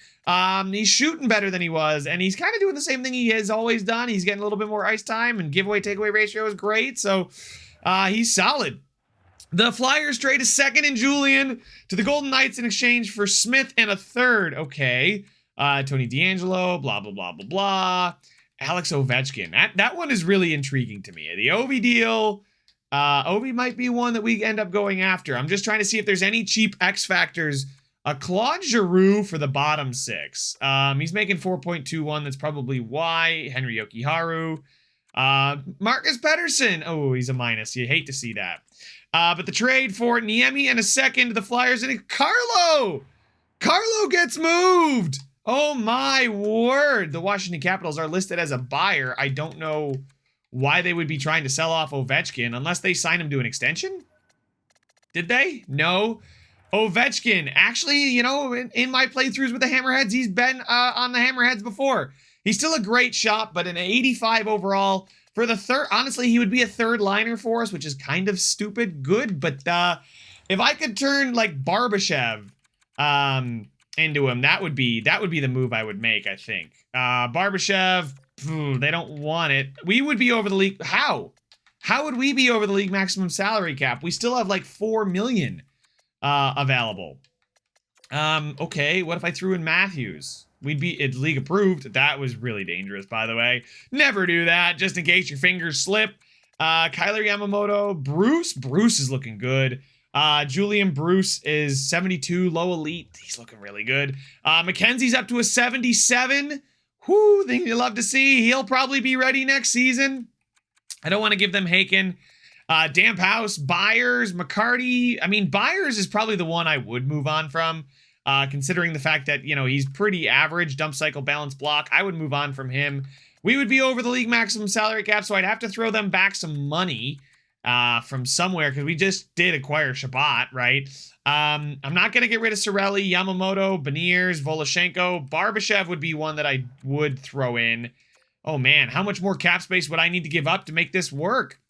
He's shooting better than he was, and he's kind of doing the same thing he has always done. He's getting a little bit more ice time, and giveaway-takeaway ratio is great, so he's solid. The Flyers trade a second and Julian to the Golden Knights in exchange for Smith and a third. Okay. Tony DeAngelo, blah, blah, blah, blah, blah. Alex Ovechkin. That one is really intriguing to me. The Ovi deal, Ovi might be one that we end up going after. I'm just trying to see if there's any cheap X factors. Claude Giroux for the bottom 6. He's making 4.21. That's probably why. Henry Yokiharu. Marcus Pettersson. Oh, he's a minus. You hate to see that. But the trade for Niemi and a second to the Flyers, and Carlo gets moved. Oh my word. The Washington Capitals are listed as a buyer. I don't know why they would be trying to sell off Ovechkin unless they sign him to an extension. Did they? No. Ovechkin, actually, you know, in my playthroughs with the Hammerheads, he's been on the Hammerheads before. He's still a great shot, but an 85 overall for the third. Honestly, he would be a third liner for us, which is kind of stupid good. But if I could turn like Barbashev into him, that would be the move I would make, I think. Barbashev, they don't want it. We would be over the league. How would we be over the league maximum salary cap? We still have like 4 million available. Okay, what if I threw in Matthews? We'd be league approved. That was really dangerous, by the way. Never do that, just in case your fingers slip. Kyler Yamamoto, Bruce is looking good. Julian Bruce is 72, low elite. He's looking really good. McKenzie's up to a 77. Whoo, thing you love to see. He'll probably be ready next season. I don't want to give them Haken. Damp House, Byers, McCarty. I mean, Byers is probably the one I would move on from, considering the fact that, you know, he's pretty average, dump cycle, balance block. I would move on from him. We would be over the league maximum salary cap, so I'd have to throw them back some money from somewhere, because we just did acquire Shabbat, right? I'm not going to get rid of Cirelli, Yamamoto, Beniers, Voloshenko. Barbashev would be one that I would throw in. Oh, man, how much more cap space would I need to give up to make this work?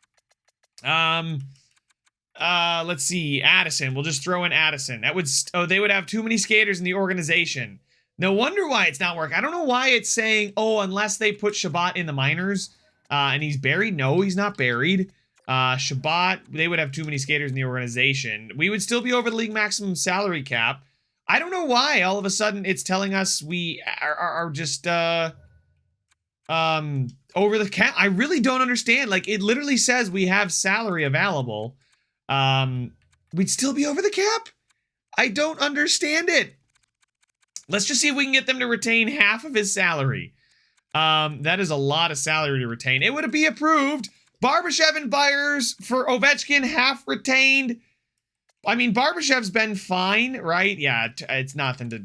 Let's see. Addison. We'll just throw in Addison. That would... they would have too many skaters in the organization. No wonder why it's not working. I don't know why it's saying, oh, unless they put Shabbat in the minors, and he's buried. No, he's not buried. Shabbat, they would have too many skaters in the organization. We would still be over the league maximum salary cap. I don't know why all of a sudden it's telling us we are just, over the cap. I really don't understand. Like, it literally says we have salary available. We'd still be over the cap? I don't understand it. Let's just see if we can get them to retain half of his salary. That is a lot of salary to retain. It would be approved. Barbashev and Byers for Ovechkin, half retained. I mean, Barbashev's been fine, right? Yeah, it's nothing to...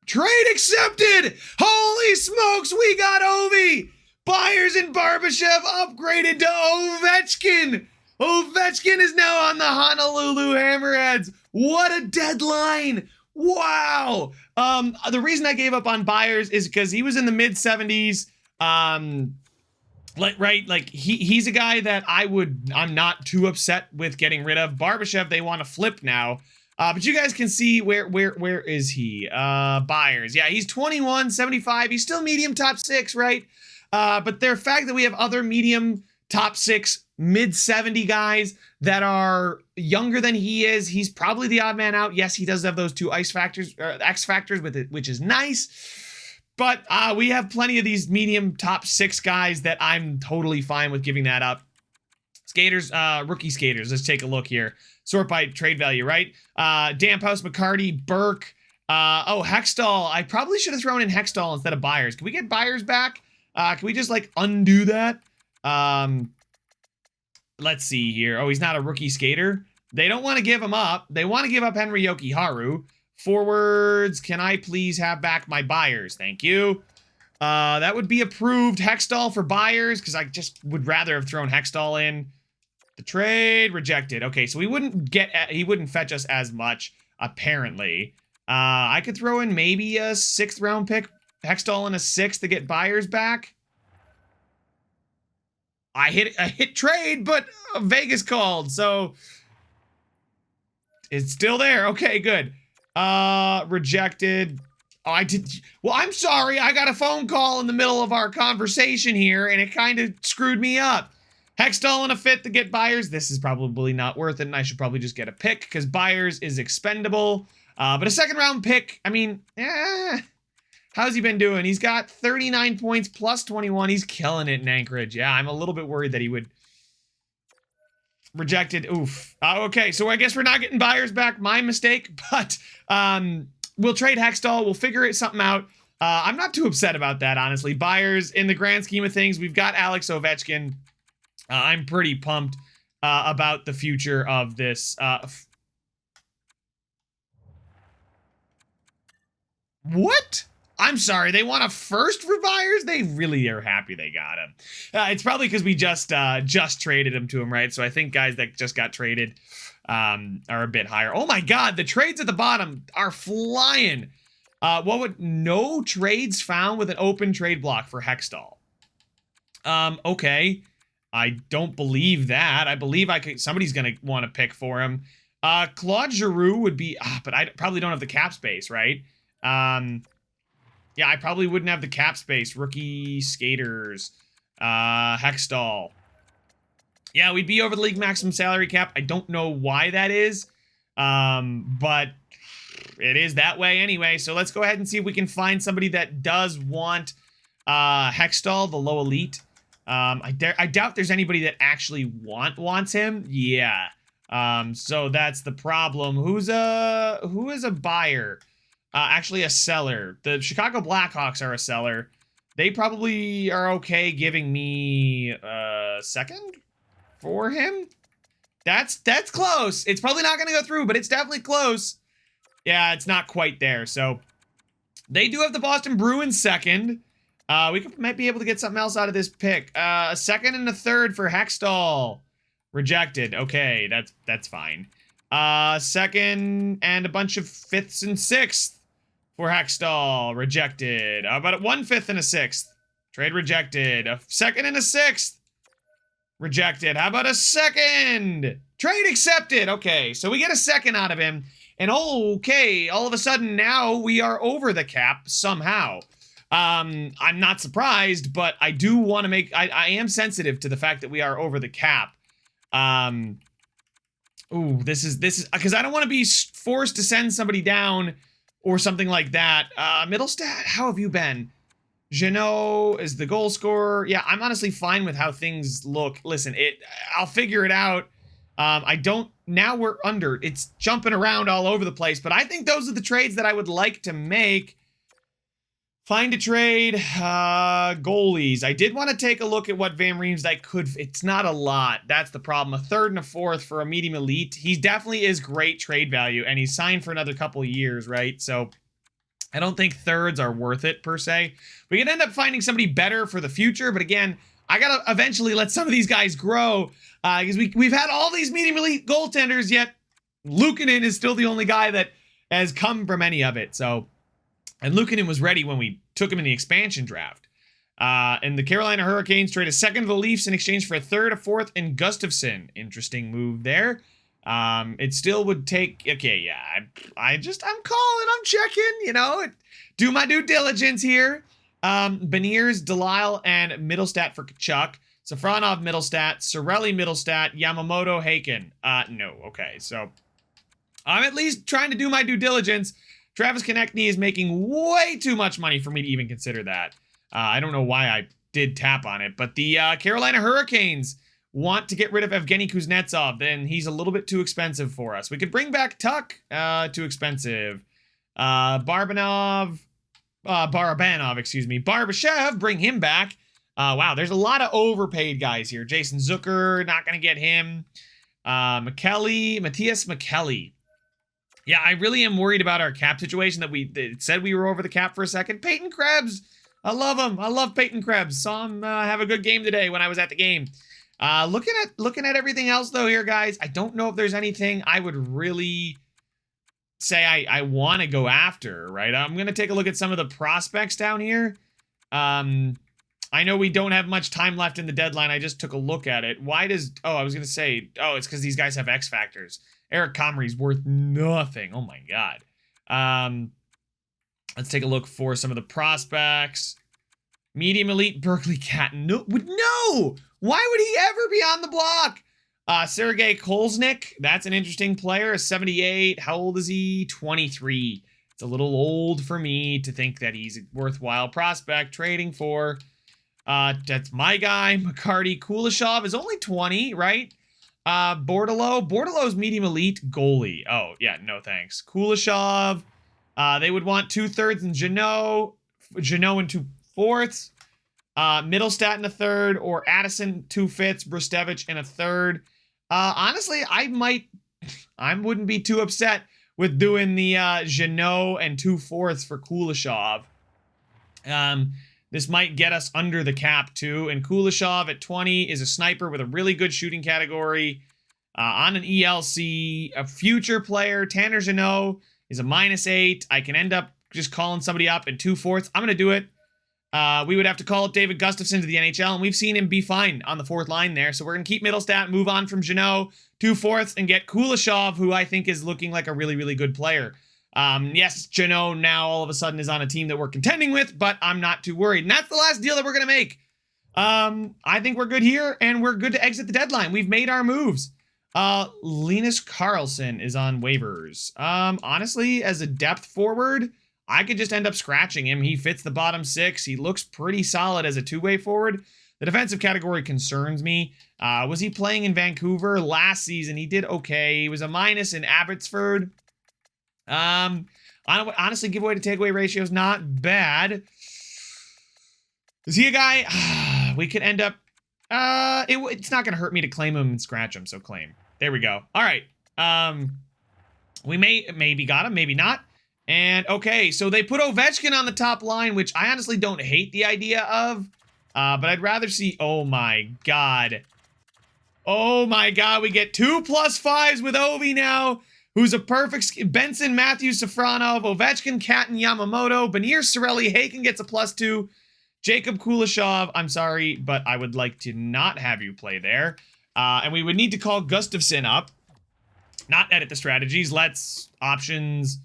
Trade accepted! Holy smokes, we got Ovi! Byers and Barbashev upgraded to Ovechkin! Ovechkin is now on the Honolulu Hammerheads! What a deadline! Wow! The reason I gave up on Byers is because he was in the mid-70s. He's a guy that I'm not too upset with getting rid of. Barbashev, they want to flip now. But you guys can see where is he? Byers. Yeah, he's 21, 75. He's still medium top 6, right? But the fact that we have other medium top 6 mid-70 guys that are younger than he is. He's probably the odd man out. Yes, he does have those 2 X factors with it, which is nice. But we have plenty of these medium top 6 guys that I'm totally fine with giving that up. Skaters, rookie skaters. Let's take a look here. Sort by trade value, right? Damphouse, McCarty, Burke. Hextall. I probably should have thrown in Hextall instead of Byers. Can we get Byers back? Can we just, like, undo that? Let's see here. Oh, he's not a rookie skater. They don't want to give him up. They want to give up Henry Yokiharu. Forwards, can I please have back my Byers? Thank you. That would be approved. Hextall for Byers, because I just would rather have thrown Hextall in. The trade, rejected. Okay, so he wouldn't fetch us as much, apparently. I could throw in maybe a 6th round pick, Hextall in a 6th to get Byers back. I hit trade, but Vegas called, so it's still there. Okay, good. Rejected. Oh, well, I'm sorry. I got a phone call in the middle of our conversation here, and it kind of screwed me up. Hextall in a 5th to get Byers. This is probably not worth it, and I should probably just get a pick, because Byers is expendable. But a 2nd round pick, I mean, how's he been doing? He's got 39 points plus 21. He's killing it in Anchorage. Yeah, I'm a little bit worried that he would. Rejected. Oof. Okay, so I guess we're not getting Byers back. My mistake, but we'll trade Hextall. We'll figure something out. I'm not too upset about that, honestly. Byers, in the grand scheme of things, we've got Alex Ovechkin. I'm pretty pumped about the future of this. What? I'm sorry, they want a 1st for Byers? They really are happy they got him. It's probably because we just traded him to him, right? So I think guys that just got traded are a bit higher. Oh my god, the trades at the bottom are flying. No trades found with an open trade block for Hextall. Okay. I don't believe that. I believe somebody's gonna want to pick for him. Claude Giroux would be, but I probably don't have the cap space, right? Yeah, I probably wouldn't have the cap space. Rookie skaters. Hextall. Yeah, we'd be over the league maximum salary cap. I don't know why that is. But it is that way anyway. So let's go ahead and see if we can find somebody that does want Hextall, the low elite. I doubt there's anybody that actually wants him. Yeah. So that's the problem. Who is a buyer? Actually a seller. The Chicago Blackhawks are a seller. They probably are okay giving me a 2nd for him. That's close. It's probably not going to go through, but it's definitely close. Yeah, it's not quite there. So they do have the Boston Bruins 2nd. Might be able to get something else out of this pick. A 2nd and a 3rd for Hextall. Rejected. Okay, that's fine. 2nd and a bunch of 5ths and 6th for Hextall. Rejected. About 1 5th and a 6th. Trade rejected. A 2nd and a 6th. Rejected. How about a 2nd? Trade accepted. Okay, so we get a 2nd out of him. And okay, all of a sudden now we are over the cap somehow. I'm not surprised, but I do want to make... I am sensitive to the fact that we are over the cap. This is... Because I don't want to be forced to send somebody down or something like that. Middlestat, how have you been? Jeannot is the goal scorer. Yeah, I'm honestly fine with how things look. Listen, I'll figure it out. Now we're under. It's jumping around all over the place, but I think those are the trades that I would like to make. Find a trade. Goalies. I did want to take a look at what Van Riemsdyk could... It's not a lot. That's the problem. A 3rd and a 4th for a medium elite. He definitely is great trade value, and he's signed for another couple of years, right? So I don't think 3rds are worth it, per se. We can end up finding somebody better for the future, but again, I gotta eventually let some of these guys grow, because we've had all these medium elite goaltenders, yet Luukkonen is still the only guy that has come from any of it, so... And Luukkonen was ready when we took him in the expansion draft. And the Carolina Hurricanes trade a 2nd to the Leafs in exchange for a 3rd, a 4th, and Gustafsson. Interesting move there. It still would take... Okay, yeah. I'm calling. I'm checking, do my due diligence here. Beniers, Delisle, and Middlestat for Kachuk. Safronov, Middlestat. Sorelli, Middlestat. Yamamoto, Haken. No. Okay, so I'm at least trying to do my due diligence. Travis Konechny is making way too much money for me to even consider that. I don't know why I did tap on it, but the Carolina Hurricanes want to get rid of Evgeny Kuznetsov, then he's a little bit too expensive for us. We could bring back Tuck, too expensive. Barabanov, excuse me. Barbashev, bring him back. Wow, there's a lot of overpaid guys here. Jason Zucker, not going to get him. Matthias McKelly. Yeah, I really am worried about our cap situation that it said we were over the cap for a second. Peyton Krebs, I love him. I love Peyton Krebs. Saw him have a good game today when I was at the game. Looking at everything else though here, guys, I don't know if there's anything I would really say I want to go after, right? I'm going to take a look at some of the prospects down here. I know we don't have much time left in the deadline. I just took a look at it. I was going to say, it's because these guys have X factors. Eric Comrie's worth nothing. Oh my God. Let's take a look for some of the prospects. Medium elite Berkeley Catton. No. Why would he ever be on the block? Sergei Kolznik. That's an interesting player. 78. How old is he? 23. It's a little old for me to think that he's a worthwhile prospect trading for. That's my guy. McCarty. Kuleshov is only 20, right? Bordelow's medium elite goalie. Oh, yeah, no thanks. Kuleshov. They would want 2/3 and Jeannot and 2/4. Middlestat in a third, or Addison 2/5, Brustevich in a third. Honestly, I wouldn't be too upset with doing the Jeannot and 2/4 for Kuleshov. This might get us under the cap too. And Kuleshov at 20 is a sniper with a really good shooting category. On an ELC, a future player. Tanner Jeannot is a -8. I can end up just calling somebody up in 2/4. I'm going to do it. We would have to call up David Gustafson to the NHL, and we've seen him be fine on the 4th line there. So we're going to keep Middlestat, move on from Jeannot, 2/4, and get Kuleshov, who I think is looking like a really, really good player. Yes, Jeannot now all of a sudden is on a team that we're contending with, but I'm not too worried. And that's the last deal that we're going to make. I think we're good here, and we're good to exit the deadline. We've made our moves. Linus Karlsson is on waivers. Honestly, as a depth forward, I could just end up scratching him. He fits the bottom 6. He looks pretty solid as a two-way forward. The defensive category concerns me. Was he playing in Vancouver last season? He did okay. He was a minus in Abbotsford. Honestly, giveaway to takeaway ratio is not bad. Is he a guy? We could end up... it's not going to hurt me to claim him and scratch him, so claim. There we go. All right. We maybe got him, maybe not. And, okay, so they put Ovechkin on the top line, which I honestly don't hate the idea of. But I'd rather see... Oh, my God. Oh, my God. We get 2 +5s with Ovi now, who's a perfect... Benson, Matthews, Safronov, Ovechkin, Catton, Yamamoto, Benier, Sorelli, Haken gets a +2. Jacob Kuleshov, I'm sorry, but I would like to not have you play there. And we would need to call Gustafson up. Not edit the strategies. Let's options...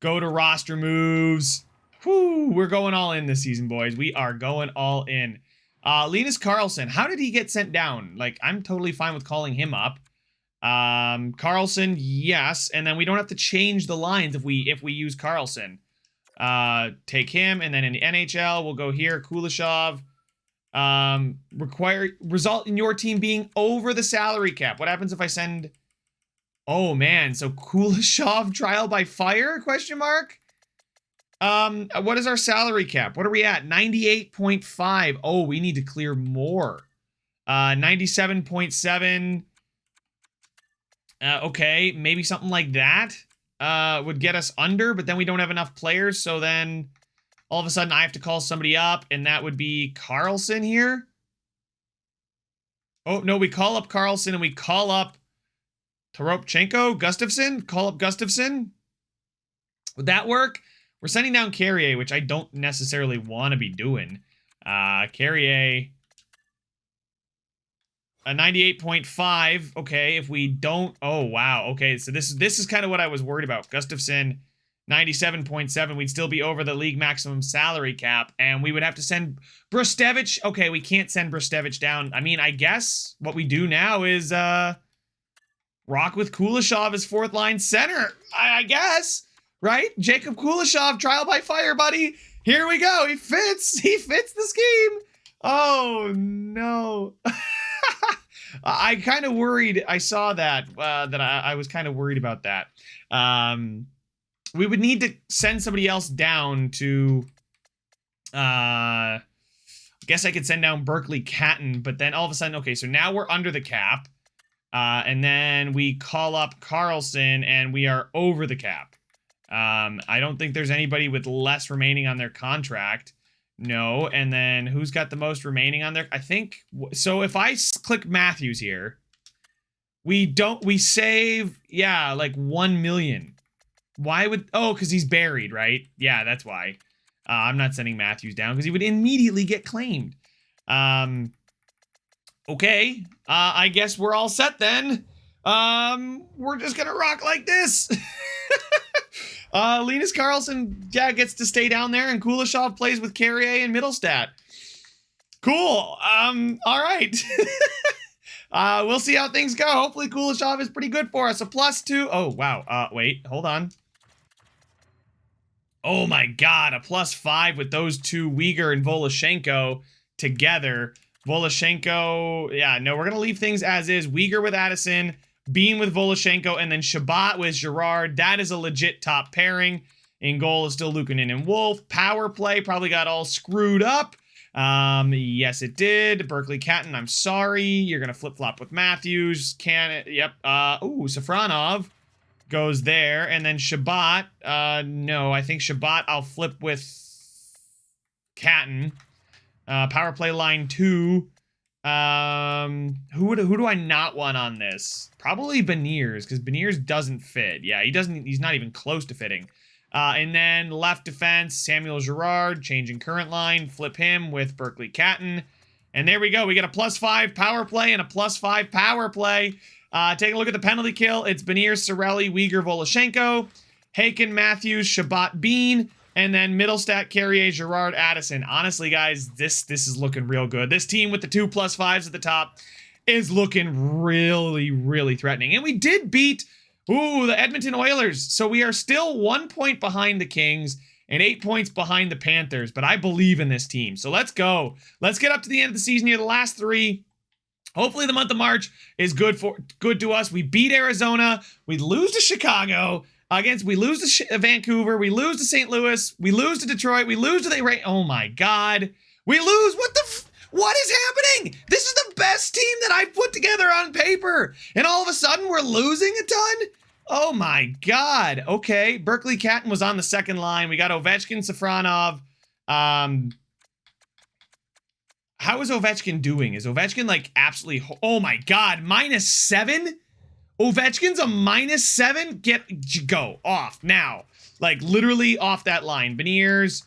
Go to roster moves. Whoo, we're going all in this season, boys. We are going all in. Linus Karlsson, how did he get sent down? Like, I'm totally fine with calling him up. Karlsson, yes. And then we don't have to change the lines if we use Karlsson. Take him, and then in the NHL, we'll go here. Kuleshov. Result in your team being over the salary cap. What happens if I send... Oh, man. So, Kuleshov trial by fire? Question mark? What is our salary cap? What are we at? 98.5. Oh, we need to clear more. 97.7. Okay, maybe something like that would get us under, but then we don't have enough players, so then all of a sudden I have to call somebody up, and that would be Karlsson here. Oh, no, we call up Karlsson, and we call up Toropchenko, Gustafson, call up Gustafson. Would that work? We're sending down Carrier, which I don't necessarily want to be doing. Carrier, a 98.5. Okay, if we don't... Oh, wow. Okay, so this is kind of what I was worried about. Gustafson, 97.7. We'd still be over the league maximum salary cap, and we would have to send Brustevich. Okay, we can't send Brustevich down. I mean, I guess what we do now is rock with Kuleshov as fourth line center. I guess, right? Jacob Kuleshov, trial by fire, buddy. Here we go. He fits. He fits the scheme. Oh no. I kind of worried. I saw that. I was kind of worried about that. We would need to send somebody else down to. I guess I could send down Berkeley Catton, but then all of a sudden, okay, so now we're under the cap, and then we call up Carlson, and we are over the cap. I don't think there's anybody with less remaining on their contract. No, and then who's got the most remaining on there? I think, so if I click Matthews here, we save, yeah, like 1 million. Why would, oh, because he's buried, right? Yeah, that's why. I'm not sending Matthews down because he would immediately get claimed. Okay, I guess we're all set then. We're just gonna rock like this. Linus Karlsson, yeah, gets to stay down there, and Kuleshov plays with Carrier and Middlestat. Cool. All right. We'll see how things go. Hopefully Kuleshov is pretty good for us. A +2. Oh, wow. Wait, hold on. Oh my God, a +5 with those two, Uyghur and Voloshenko together. Voloshenko, yeah, no, we're going to leave things as is. Uyghur with Addison, Bean with Voloshenko, and then Shabbat with Girard. That is a legit top pairing. In goal is still Luukkonen and Wolf. Power play probably got all screwed up. Yes, it did. Berkeley Catton, I'm sorry. You're going to flip-flop with Matthews. Yep. Ooh, Safronov goes there. And then Shabbat. No, I think Shabbat I'll flip with Catton. Power play line 2. Who do I not want on this? Probably Beniers, because Beniers doesn't fit. Yeah, he's not even close to fitting. And then left defense, Samuel Girard, changing current line, flip him with Berkeley Catton. And there we go. We get a +5 power play and a +5 power play. Take a look at the penalty kill. It's Beniers, Sorelli, Uyghur, Voloshenko, Haken, Matthews, Shabbat, Bean, and then Middlestat, Carrier, Girard, Addison. Honestly, guys, this is looking real good. This team with the 2 +5s at the top is looking really, really threatening. And we did beat, the Edmonton Oilers. So we are still 1 point behind the Kings and 8 points behind the Panthers. But I believe in this team. So let's go. Let's get up to the end of the season here, the last 3. Hopefully the month of March is good to us. We beat Arizona. We lose to Chicago. We lose to Vancouver. We lose to St. Louis. We lose to Detroit. We lose to the... Oh, my God. We lose. What is happening? This is the best team that I've put together on paper. And all of a sudden, we're losing a ton? Oh, my God. Okay. Berkeley Catton was on the second line. We got Ovechkin, Safronov. How is Ovechkin doing? Is Ovechkin, like, absolutely... Oh, my God. -7? Ovechkin's a -7? Go off now. Like literally off that line. Beniers,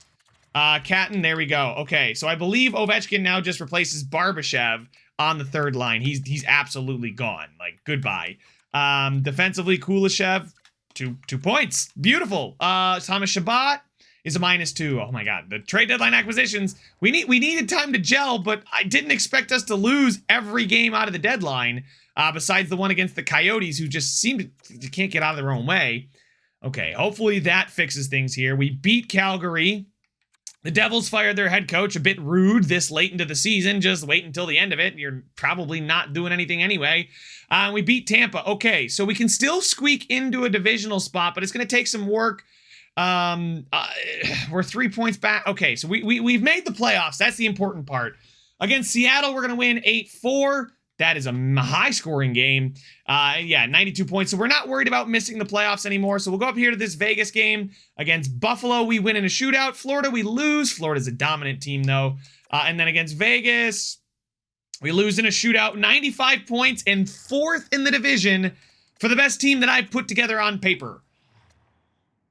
Catton, there we go. Okay, so I believe Ovechkin now just replaces Barbashev on the third line. He's absolutely gone. Like goodbye. Defensively, Kuleshov, two points. Beautiful. Thomas Shabbat is a -2. Oh my God. The trade deadline acquisitions. We needed time to gel, but I didn't expect us to lose every game out of the deadline. Besides the one against the Coyotes, who just seem to can't get out of their own way. Okay, hopefully that fixes things here. We beat Calgary. The Devils fired their head coach, a bit rude this late into the season. Just wait until the end of it. You're probably not doing anything anyway. We beat Tampa. Okay, so we can still squeak into a divisional spot, but it's going to take some work. We're 3 points back. Okay, so we've made the playoffs. That's the important part. Against Seattle, we're going to win 8-4. That is a high-scoring game. Yeah, 92 points. So we're not worried about missing the playoffs anymore. So we'll go up here to this Vegas game. Against Buffalo, we win in a shootout. Florida, we lose. Florida's a dominant team, though. And then against Vegas, we lose in a shootout. 95 points and 4th in the division for the best team that I've put together on paper.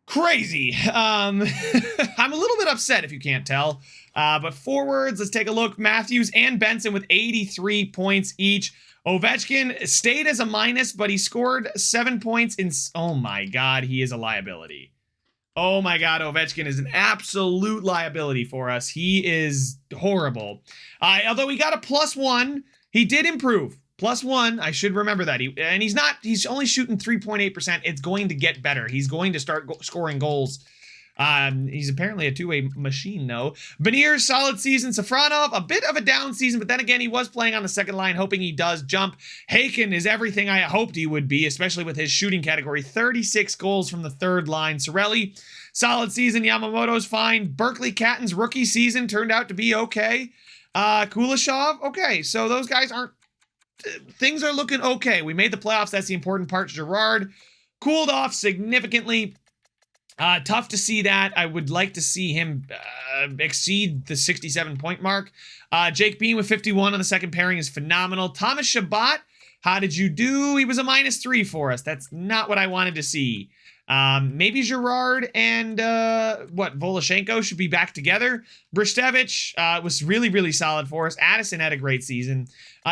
Crazy. I'm a little bit upset if you can't tell. But forwards, let's take a look. Matthews and Benson with 83 points each. Ovechkin stayed as a minus, but he scored 7 points in... Oh my God, he is a liability. Oh my God, Ovechkin is an absolute liability for us. He is horrible. Although he got a +1, he did improve. +1, I should remember that. He's only shooting 3.8%. It's going to get better. He's going to start scoring goals. He's apparently a two-way machine, though. Benier, solid season. Safronov, a bit of a down season, but then again, he was playing on the second line, hoping he does jump. Haken is everything I hoped he would be, especially with his shooting category. 36 goals from the third line. Sorelli, solid season. Yamamoto's fine. Berkeley Catton's rookie season turned out to be okay. Kuleshov, okay. So those guys aren't... Things are looking okay. We made the playoffs. That's the important part. Gerard cooled off significantly. Tough to see that. I would like to see him exceed the 67-point mark. Jake Bean with 51 on the second pairing is phenomenal. Thomas Shabbat, how did you do? He was a -3 for us. That's not what I wanted to see. Maybe Gerard and Voloshenko should be back together. Bristevich was really, really solid for us. Addison had a great season.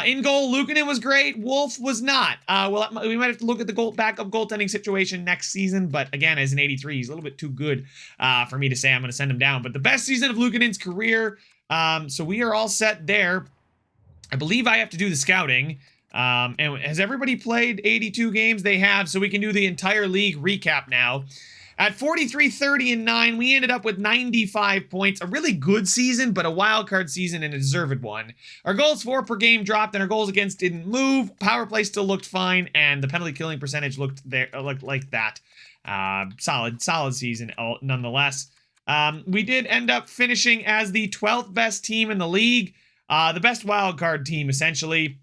In goal, Luukkonen was great. Wolf was not. Well, we might have to look at the backup goaltending situation next season, but again, as an 83, he's a little bit too good for me to say I'm going to send him down. But the best season of Luukkonen's career, so we are all set there. I believe I have to do the scouting. And has everybody played 82 games? They have, so we can do the entire league recap now. At 43, 30, and 9, we ended up with 95 points. A really good season, but a wild card season and a deserved one. Our goals for per game dropped, and our goals against didn't move. Power play still looked fine, and the penalty killing percentage looked like that. Solid season nonetheless. We did end up finishing as the 12th best team in the league. The best wild card team, essentially.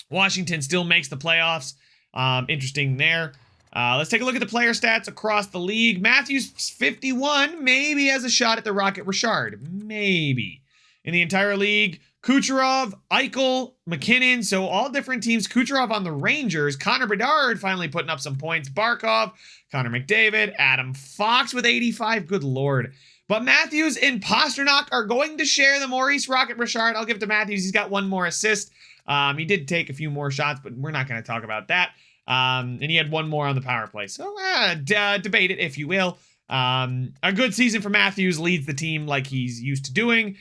Washington still makes the playoffs. Interesting there. Let's take a look at the player stats across the league. Matthews, 51, maybe has a shot at the Rocket Richard. Maybe. In the entire league, Kucherov, Eichel, McKinnon, so all different teams. Kucherov on the Rangers. Connor Bedard finally putting up some points. Barkov, Connor McDavid, Adam Fox with 85. Good Lord. But Matthews and Pasternak are going to share the Maurice Rocket Richard. I'll give it to Matthews. He's got one more assist. He did take a few more shots, but we're not going to talk about that. And he had one more on the power play. So debate it, if you will. A good season for Matthews, leads the team like he's used to doing.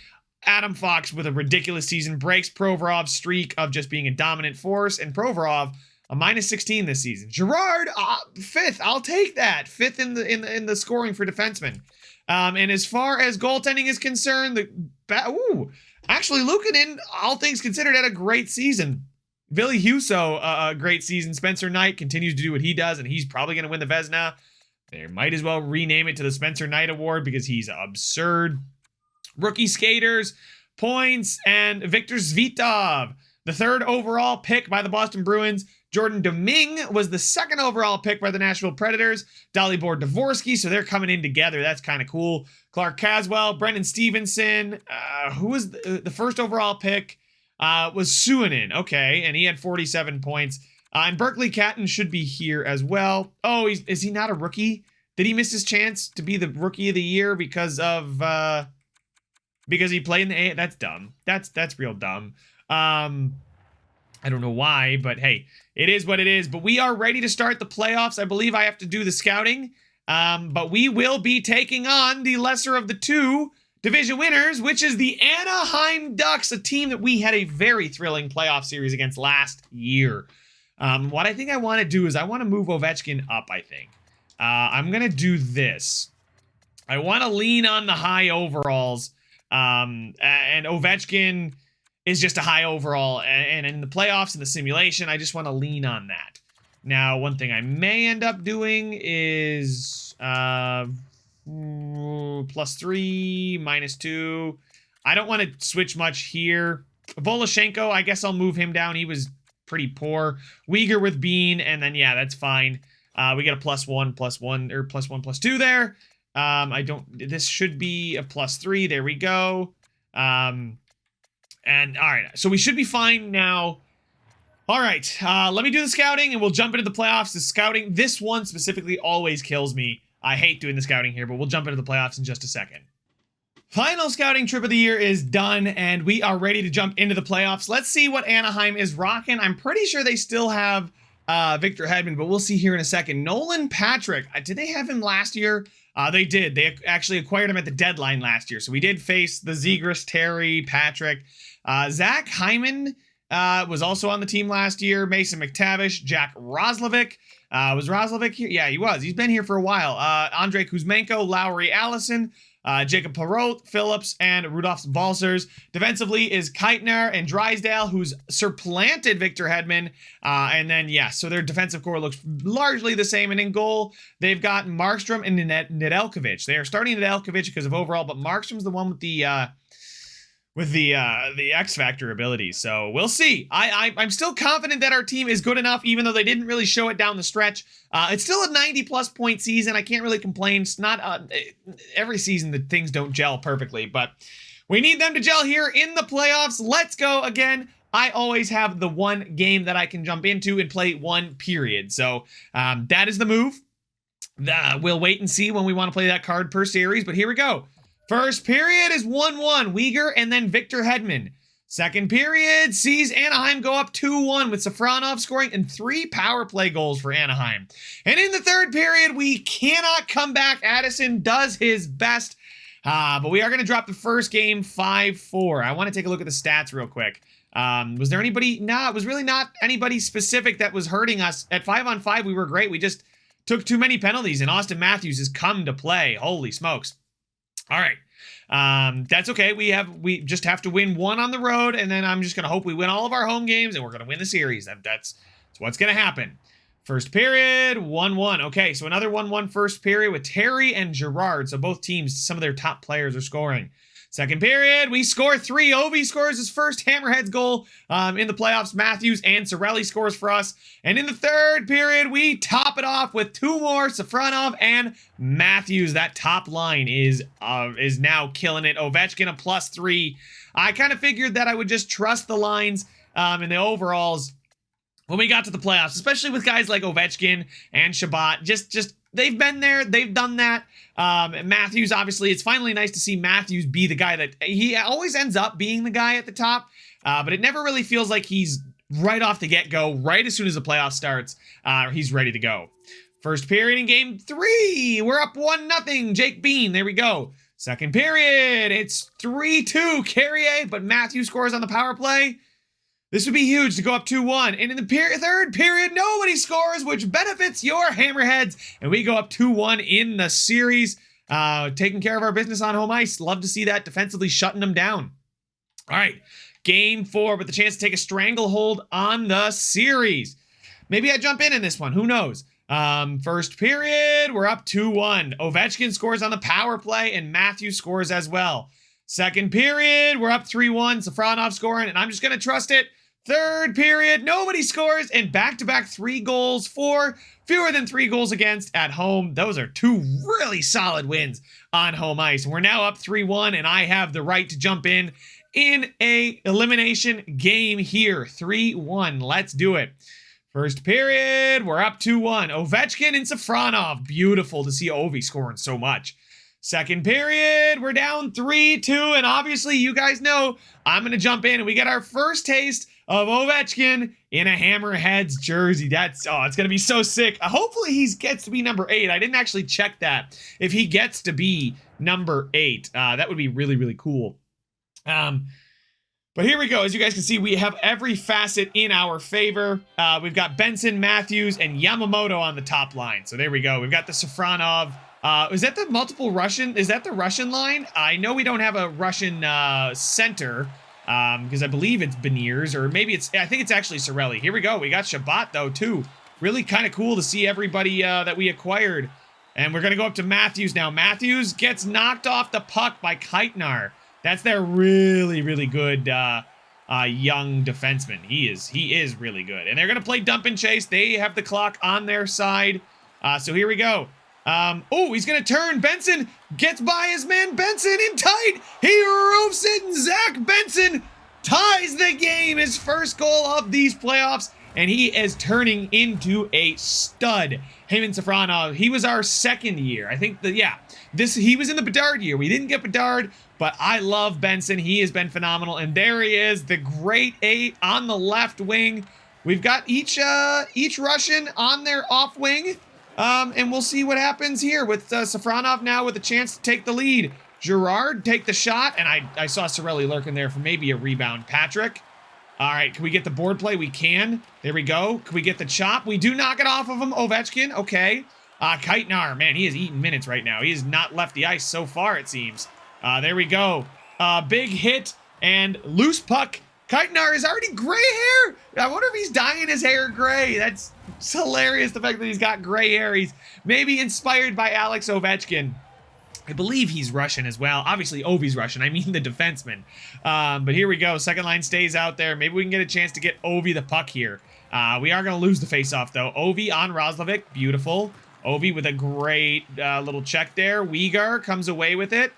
Adam Fox with a ridiculous season breaks Provorov's streak of just being a dominant force. And Provorov, a -16 this season. Gerard, 5th. I'll take that. 5th in the scoring for defensemen. And as far as goaltending is concerned, actually, Luukkonen, all things considered, had a great season. Ville Husso, a great season. Spencer Knight continues to do what he does, and he's probably going to win the Vezina. They might as well rename it to the Spencer Knight Award because he's absurd. Rookie skaters, points, and Victor Zvitov, the 3rd overall pick by the Boston Bruins. Jordan Domingue was the 2nd overall pick by the Nashville Predators. Dalibor Dvorsky, so they're coming in together. That's kind of cool. Clark Caswell, Brendan Stevenson, who was the 1st overall pick, was Suonen. Okay, and he had 47 points. And Berkeley Catton should be here as well. Oh, is he not a rookie? Did he miss his chance to be the rookie of the year because he played in the A? That's dumb. That's real dumb. I don't know why, but hey, it is what it is. But we are ready to start the playoffs. I believe I have to do the scouting. But we will be taking on the lesser of the two division winners, which is the Anaheim Ducks, a team that we had a very thrilling playoff series against last year. What I think I want to do is I want to move Ovechkin up, I think. I'm going to do this. I want to lean on the high overalls. And Ovechkin is just a high overall. And in the playoffs and the simulation, I just want to lean on that. Now, one thing I may end up doing is +3, -2. I don't want to switch much here. Voloshenko, I guess I'll move him down. He was pretty poor. Uyghur with Bean, and then, yeah, that's fine. We get a +1, +1, or +1, +2 there. This should be a +3. There we go. And, all right, so we should be fine now. All right, let me do the scouting, and we'll jump into the playoffs. The scouting, this one specifically always kills me. I hate doing the scouting here, but we'll jump into the playoffs in just a second. Final scouting trip of the year is done, and we are ready to jump into the playoffs. Let's see what Anaheim is rocking. I'm pretty sure they still have Victor Hedman, but we'll see here in a second. Nolan Patrick, did they have him last year? They did. They actually acquired him at the deadline last year. So we did face the Zegras, Terry, Patrick. Zach Hyman was also on the team last year. Mason McTavish, Jack Roslovic. Was Roslovic here? Yeah, he was. He's been here for a while. Andrei Kuzmenko, Lowry Allison, Jacob Perot, Phillips, and Rudolph Balsers. Defensively is Keitner and Drysdale, who's supplanted Victor Hedman. And then, so their defensive core looks largely the same. And in goal, they've got Markstrom and Nedeljkovic. They are starting Nedeljkovic because of overall, but Markstrom's the one with the X Factor abilities. So we'll see. I'm still confident that our team is good enough, even though they didn't really show it down the stretch. It's still a 90+ point season. I can't really complain. It's not every season that things don't gel perfectly, but we need them to gel here in the playoffs. Let's go again. I always have the one game that I can jump into and play one period. So that is the move. We'll wait and see when we want to play that card per series, but here we go. First period is 1-1, Uyghur and then Victor Hedman. Second period sees Anaheim go up 2-1 with Safronov scoring and 3 power play goals for Anaheim. And in the third period, we cannot come back. Addison does his best, but we are going to drop the first game 5-4. I want to take a look at the stats real quick. Was there anybody? No, it was really not anybody specific that was hurting us. At 5-on-5, we were great. We just took too many penalties, and Austin Matthews has come to play. Holy smokes. All right. That's okay. We just have to win one on the road, and then I'm just going to hope we win all of our home games, and we're going to win the series. That's what's going to happen. First period, 1-1. Okay, so another 1-1 first period with Terry and Gerard. So both teams, some of their top players are scoring. Second period, we score 3. Ovi scores his first Hammerheads goal in the playoffs. Matthews and Cirelli scores for us. And in the third period, we top it off with 2 more, Safronov and Matthews. That top line is now killing it. Ovechkin a +3. I kind of figured that I would just trust the lines in the overalls when we got to the playoffs, especially with guys like Ovechkin and Shabbat. Just they've been there. They've done that. Matthews, obviously, it's finally nice to see Matthews be the guy that he always ends up being the guy at the top. But it never really feels like he's right off the get-go, right as soon as the playoff starts, he's ready to go. First period in game 3, we're up 1-0. Jake Bean, there we go. Second period, it's 3-2 Carrier, but Matthews scores on the power play. This would be huge to go up 2-1. And in the third period, nobody scores, which benefits your Hammerheads. And we go up 2-1 in the series. Taking care of our business on home ice. Love to see that, defensively shutting them down. All right, game 4 with the chance to take a stranglehold on the series. Maybe I jump in this one. Who knows? First period, we're up 2-1. Ovechkin scores on the power play, and Matthews scores as well. Second period, we're up 3-1. Safronov scoring, and I'm just going to trust it. Third period, nobody scores, and back-to-back 3 goals for fewer than 3 goals against at home. Those are 2 really solid wins on home ice. We're now up 3-1, and I have the right to jump in a elimination game here. 3-1. Let's do it. First period, we're up 2-1. Ovechkin and Safronov. Beautiful to see Ovi scoring so much. Second period, we're down 3-2, and obviously you guys know I'm going to jump in, and we get our first taste of Ovechkin in a Hammerheads jersey. It's going to be so sick. Hopefully he gets to be number 8. I didn't actually check that. If he gets to be number 8, that would be really, really cool. But here we go. As you guys can see, we have every facet in our favor. We've got Benson, Matthews, and Yamamoto on the top line. So there we go. We've got the Safronov. Is that the multiple Russian? Is that the Russian line? I know we don't have a Russian center because I believe it's Beniers, or maybe I think it's actually Cirelli. Here we go. We got Shabbat, though, too. Really kind of cool to see everybody that we acquired. And we're going to go up to Matthews now. Matthews gets knocked off the puck by Keitner. That's their really, really good young defenseman. He is really good. And they're going to play dump and chase. They have the clock on their side. So here we go. He's going to turn. Benson gets by his man. Benson in tight. He roofs it, and Zach Benson ties the game. His first goal of these playoffs, and he is turning into a stud. Him and Safronov, he was our second year. I think he was in the Bedard year. We didn't get Bedard, but I love Benson. He has been phenomenal. And there he is, the great 8 on the left wing. We've got each Russian on their off wing. And we'll see what happens here with Safronov now with a chance to take the lead. Gerard take the shot, and I saw Sorelli lurking there for maybe a rebound. Patrick. All right, can we get the board play? We can. There we go. Can we get the chop? We do knock it off of him. Ovechkin, okay. Keitnar, man, he is eating minutes right now. He has not left the ice so far, it seems. There we go. Big hit and loose puck. Keitnar is already gray hair. I wonder if he's dyeing his hair gray. That's hilarious, the fact that he's got gray hair. He's maybe inspired by Alex Ovechkin. I believe he's Russian as well. Obviously, Ovi's Russian. I mean the defenseman. But here we go. Second line stays out there. Maybe we can get a chance to get Ovi the puck here. We are going to lose the faceoff, though. Ovi on Roslovic. Beautiful. Ovi with a great little check there. Uyghur comes away with it.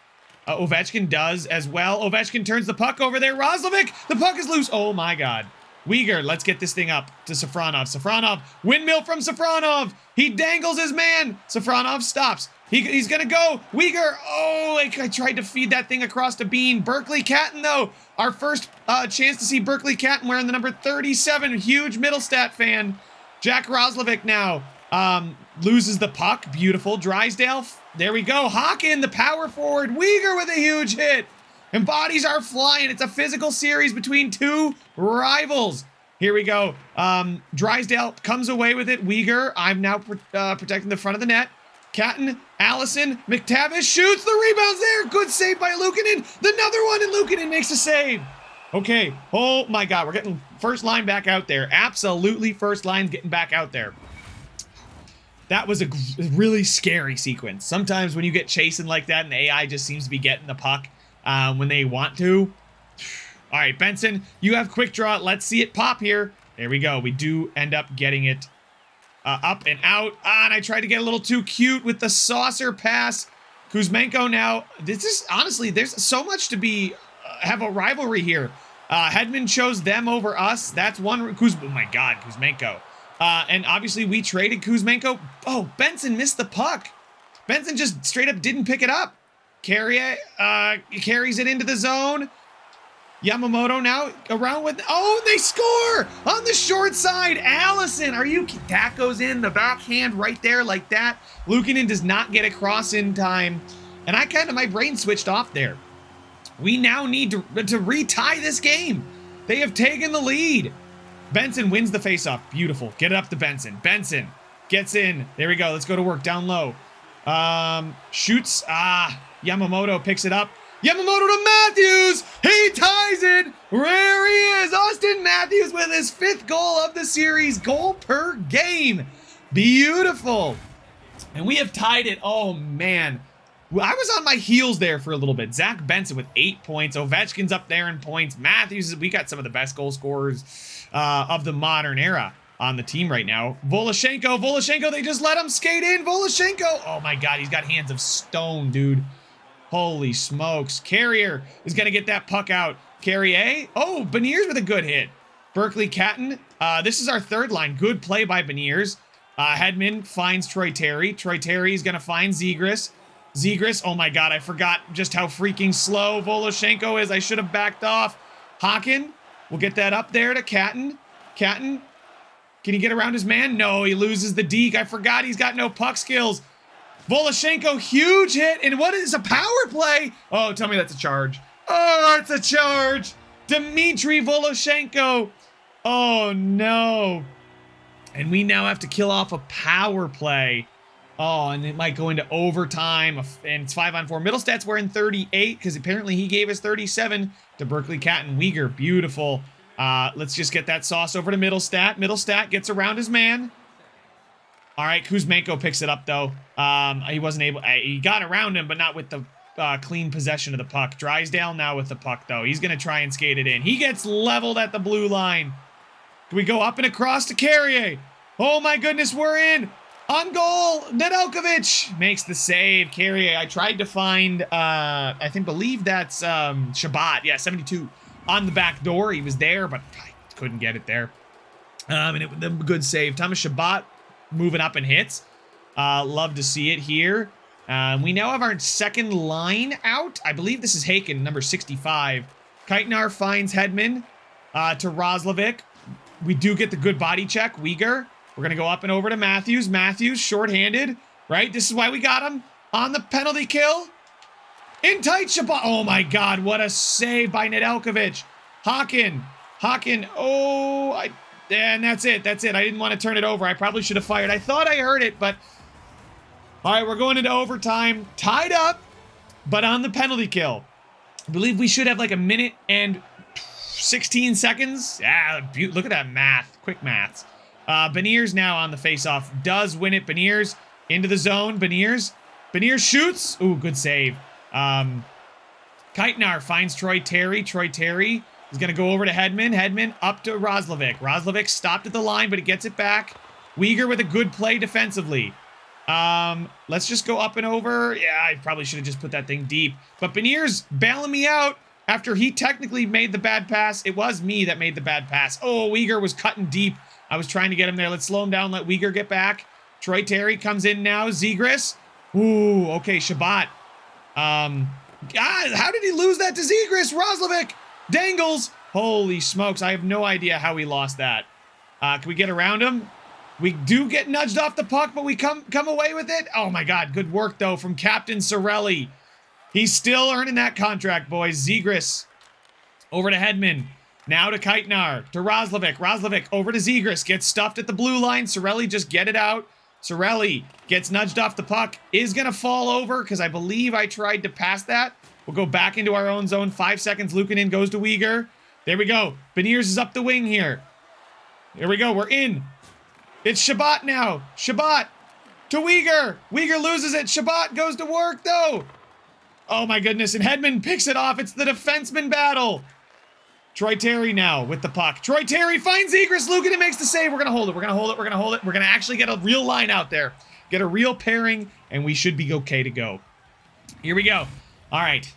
Ovechkin does as well. Ovechkin turns the puck over there. Roslovic, the puck is loose. Oh, my God. Uyghur, let's get this thing up to Safronov. Safronov, windmill from Safronov. He dangles his man. Safronov stops. He's going to go. Uyghur, oh, I tried to feed that thing across to Bean. Berkeley Catton, though. Our first chance to see Berkeley Catton wearing the number 37. Huge Middlestat fan. Jack Roslovic now loses the puck. Beautiful. Drysdale, there we go. Hawken, the power forward. Uyghur with a huge hit. And bodies are flying. It's a physical series between two rivals. Here we go. Drysdale comes away with it. Uyghur, I'm now protecting the front of the net. Catton, Allison, McTavish shoots. The rebound's there. Good save by Luukkonen. Another one, and Luukkonen makes a save. Okay. Oh, my God. We're getting first line back out there. Absolutely first line's getting back out there. That was a really scary sequence. Sometimes when you get chasing like that and the AI just seems to be getting the puck when they want to. All right, Benson, you have quick draw. Let's see it pop here. There we go. We do end up getting it up and out. And I tried to get a little too cute with the saucer pass. Kuzmenko now. This is, honestly, there's so much to be, have a rivalry here. Hedman chose them over us. That's one. Oh, my God, Kuzmenko. And obviously we traded Kuzmenko. Oh, Benson missed the puck. Benson just straight up didn't pick it up. Carrier carries it into the zone. Yamamoto now around with, oh, they score on the short side. Allison, that goes in the backhand right there like that. Luukkonen does not get across in time. And my brain switched off there. We now need to retie this game. They have taken the lead. Benson wins the faceoff. Beautiful. Get it up to Benson. Benson gets in. There we go. Let's go to work down low. Shoots. Yamamoto picks it up. Yamamoto to Matthews. He ties it. There he is. Austin Matthews with his 5th goal of the series. Goal per game. Beautiful. And we have tied it. Oh, man. I was on my heels there for a little bit. Zach Benson with 8 points. Ovechkin's up there in points. Matthews, we got some of the best goal scorers of the modern era on the team right now. Voloshenko, they just let him skate in. Voloshenko. Oh, my God. He's got hands of stone, dude. Holy smokes. Carrier is going to get that puck out. Carrier. Oh, Beniers with a good hit. Berkeley Catton. This is our third line. Good play by Beniers. Hedman finds Troy Terry. Troy Terry is going to find Zegras. Zegras. Oh, my God. I forgot just how freaking slow Voloshenko is. I should have backed off. Hawken will get that up there to Catton. Catton. Can he get around his man? No, he loses the deke. I forgot he's got no puck skills. Voloshenko, huge hit, and what is a power play? Oh, tell me that's a charge. Oh, it's a charge. Dmitry Voloshenko. Oh, no. And we now have to kill off a power play. Oh, and it might go into overtime, and it's 5-on-4. Middlestat's wearing 38, because apparently he gave us 37 to Berkeley Catton Uyghur. Beautiful. Let's just get that sauce over to Middlestat. Middlestat gets around his man. All right, Kuzmenko picks it up, though. He wasn't able... he got around him, but not with the clean possession of the puck. Drysdale now with the puck, though. He's going to try and skate it in. He gets leveled at the blue line. Can we go up and across to Carrier? Oh, my goodness, we're in. On goal, Nedeljkovic makes the save. Carrier, I tried to find... I believe that's Shabbat. Yeah, 72. On the back door. He was there, but I couldn't get it there. And it was a good save. Thomas Shabbat moving up in hits. Love to see it here. We now have our second line out. I believe this is Haken, number 65. Keitnar finds Hedman to Roslovic. We do get the good body check. Uyghur. We're going to go up and over to Matthews. Matthews, shorthanded, right? This is why we got him on the penalty kill. In tight, Shabbat. Oh my God, what a save by Nedeljkovic. Hawken. And that's it. I didn't want to turn it over. I probably should have fired. I thought I heard it, but... All right, we're going into overtime. Tied up, but on the penalty kill. I believe we should have like a minute and 16 seconds. Yeah, look at that math. Quick maths. Beniers now on the faceoff. Does win it. Beniers into the zone. Beniers shoots. Ooh, good save. Keitnar finds Troy Terry. Troy Terry is going to go over to Hedman. Hedman up to Roslovic. Roslovic stopped at the line, but he gets it back. Uyghur with a good play defensively. Let's just go up and over. Yeah, I probably should have just put that thing deep. But Beniers bailing me out after he technically made the bad pass. It was me that made the bad pass. Oh, Uyghur was cutting deep. I was trying to get him there. Let's slow him down. Let Uyghur get back. Troy Terry comes in now. Zegras. Ooh, okay, Shabbat. God, how did he lose that to Zegras? Roslovic dangles. Holy smokes, I have no idea how he lost that. Can we get around him? We do get nudged off the puck, but we come away with it. Oh my God, good work though from Captain Sorelli. He's still earning that contract, boys. Zegras over to Hedman. Now to Keitnar, to Roslovic. Roslovic over to Zegras. Gets stuffed at the blue line. Sorelli just get it out. Sorelli gets nudged off the puck. Is going to fall over because I believe I tried to pass that. We'll go back into our own zone. 5 seconds. Luukkonen goes to Uyghur. There we go. Beniers is up the wing here. Here we go. We're in. It's Shabbat now. Shabbat to Uyghur. Uyghur loses it. Shabbat goes to work though. Oh my goodness. And Hedman picks it off. It's the defenseman battle. Troy Terry now with the puck. Troy Terry finds Zegras. Luukkonen makes the save. We're going to hold it. We're going to hold it. We're going to hold it. We're going to actually get a real line out there. Get a real pairing, and we should be okay to go. Here we go. All right.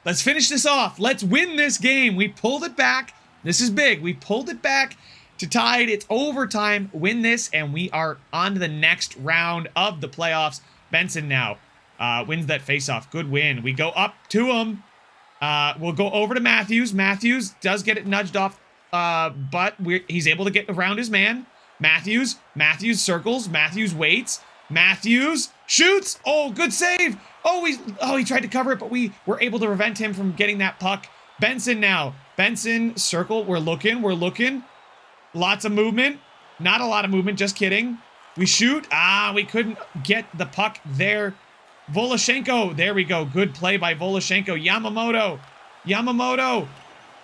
Let's finish this off. Let's win this game. We pulled it back. This is big. We pulled it back to tie it. It's overtime. Win this, and we are on to the next round of the playoffs. Benson now wins that faceoff. Good win. We go up to him. We'll go over to Matthews. Matthews does get it nudged off, but he's able to get around his man. Matthews circles. Matthews waits. Matthews shoots. Oh, good save. He tried to cover it, but we were able to prevent him from getting that puck. Benson now. Benson circle. We're looking. Lots of movement. Not a lot of movement. Just kidding. We shoot. We couldn't get the puck there. Voloshenko. There we go. Good play by Voloshenko. Yamamoto.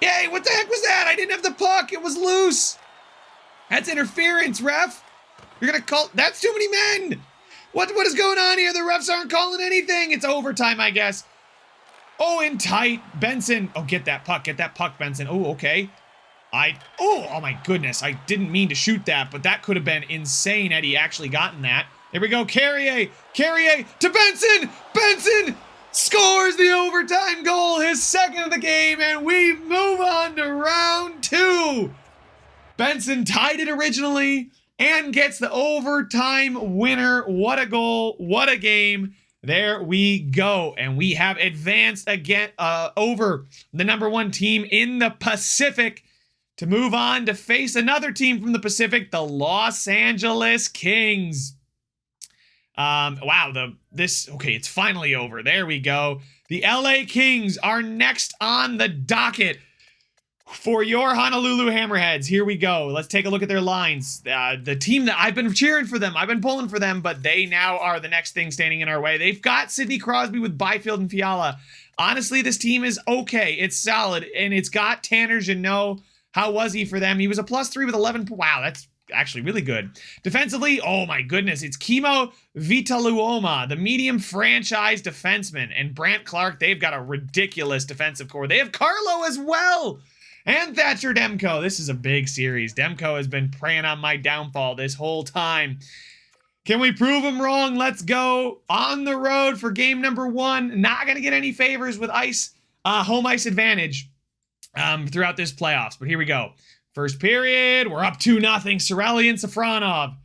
Yay, what the heck was that? I didn't have the puck. It was loose. That's interference, ref. You're going to call... That's too many men. What is going on here? The refs aren't calling anything. It's overtime, I guess. Oh, in tight. Benson. Oh, get that puck. Benson. Oh, okay. Oh my goodness. I didn't mean to shoot that, but that could have been insane had he actually gotten that. Here we go. Carrier to Benson. Benson scores the overtime goal, his second of the game, and we move on to round 2. Benson tied it originally and gets the overtime winner. What a goal. What a game. There we go. And we have advanced again over the #1 team in the Pacific to move on to face another team from the Pacific, the Los Angeles Kings. It's finally over. There we go. The LA Kings are next on the docket for your Honolulu Hammerheads. Here we go. Let's take a look at their lines. The team that I've been cheering for them, I've been pulling for them, but they now are the next thing standing in our way. They've got Sidney Crosby with Byfield and Fiala. Honestly, this team is okay. It's solid, and it's got Tanner Jeannot. How was he for them? He was a +3 with 11. Wow, that's actually really good. Defensively, oh my goodness, it's Kimo Vitaluoma, the medium franchise defenseman, and Brant Clark. They've got a ridiculous defensive core. They have Carlo as well, and Thatcher Demko. This is a big series. Demko has been preying on my downfall this whole time. Can we prove him wrong? Let's go on the road for game #1. Not gonna get any favors with home ice advantage throughout this playoffs, but here we go. First period, we're up 2-0. Sorelli and Safronov.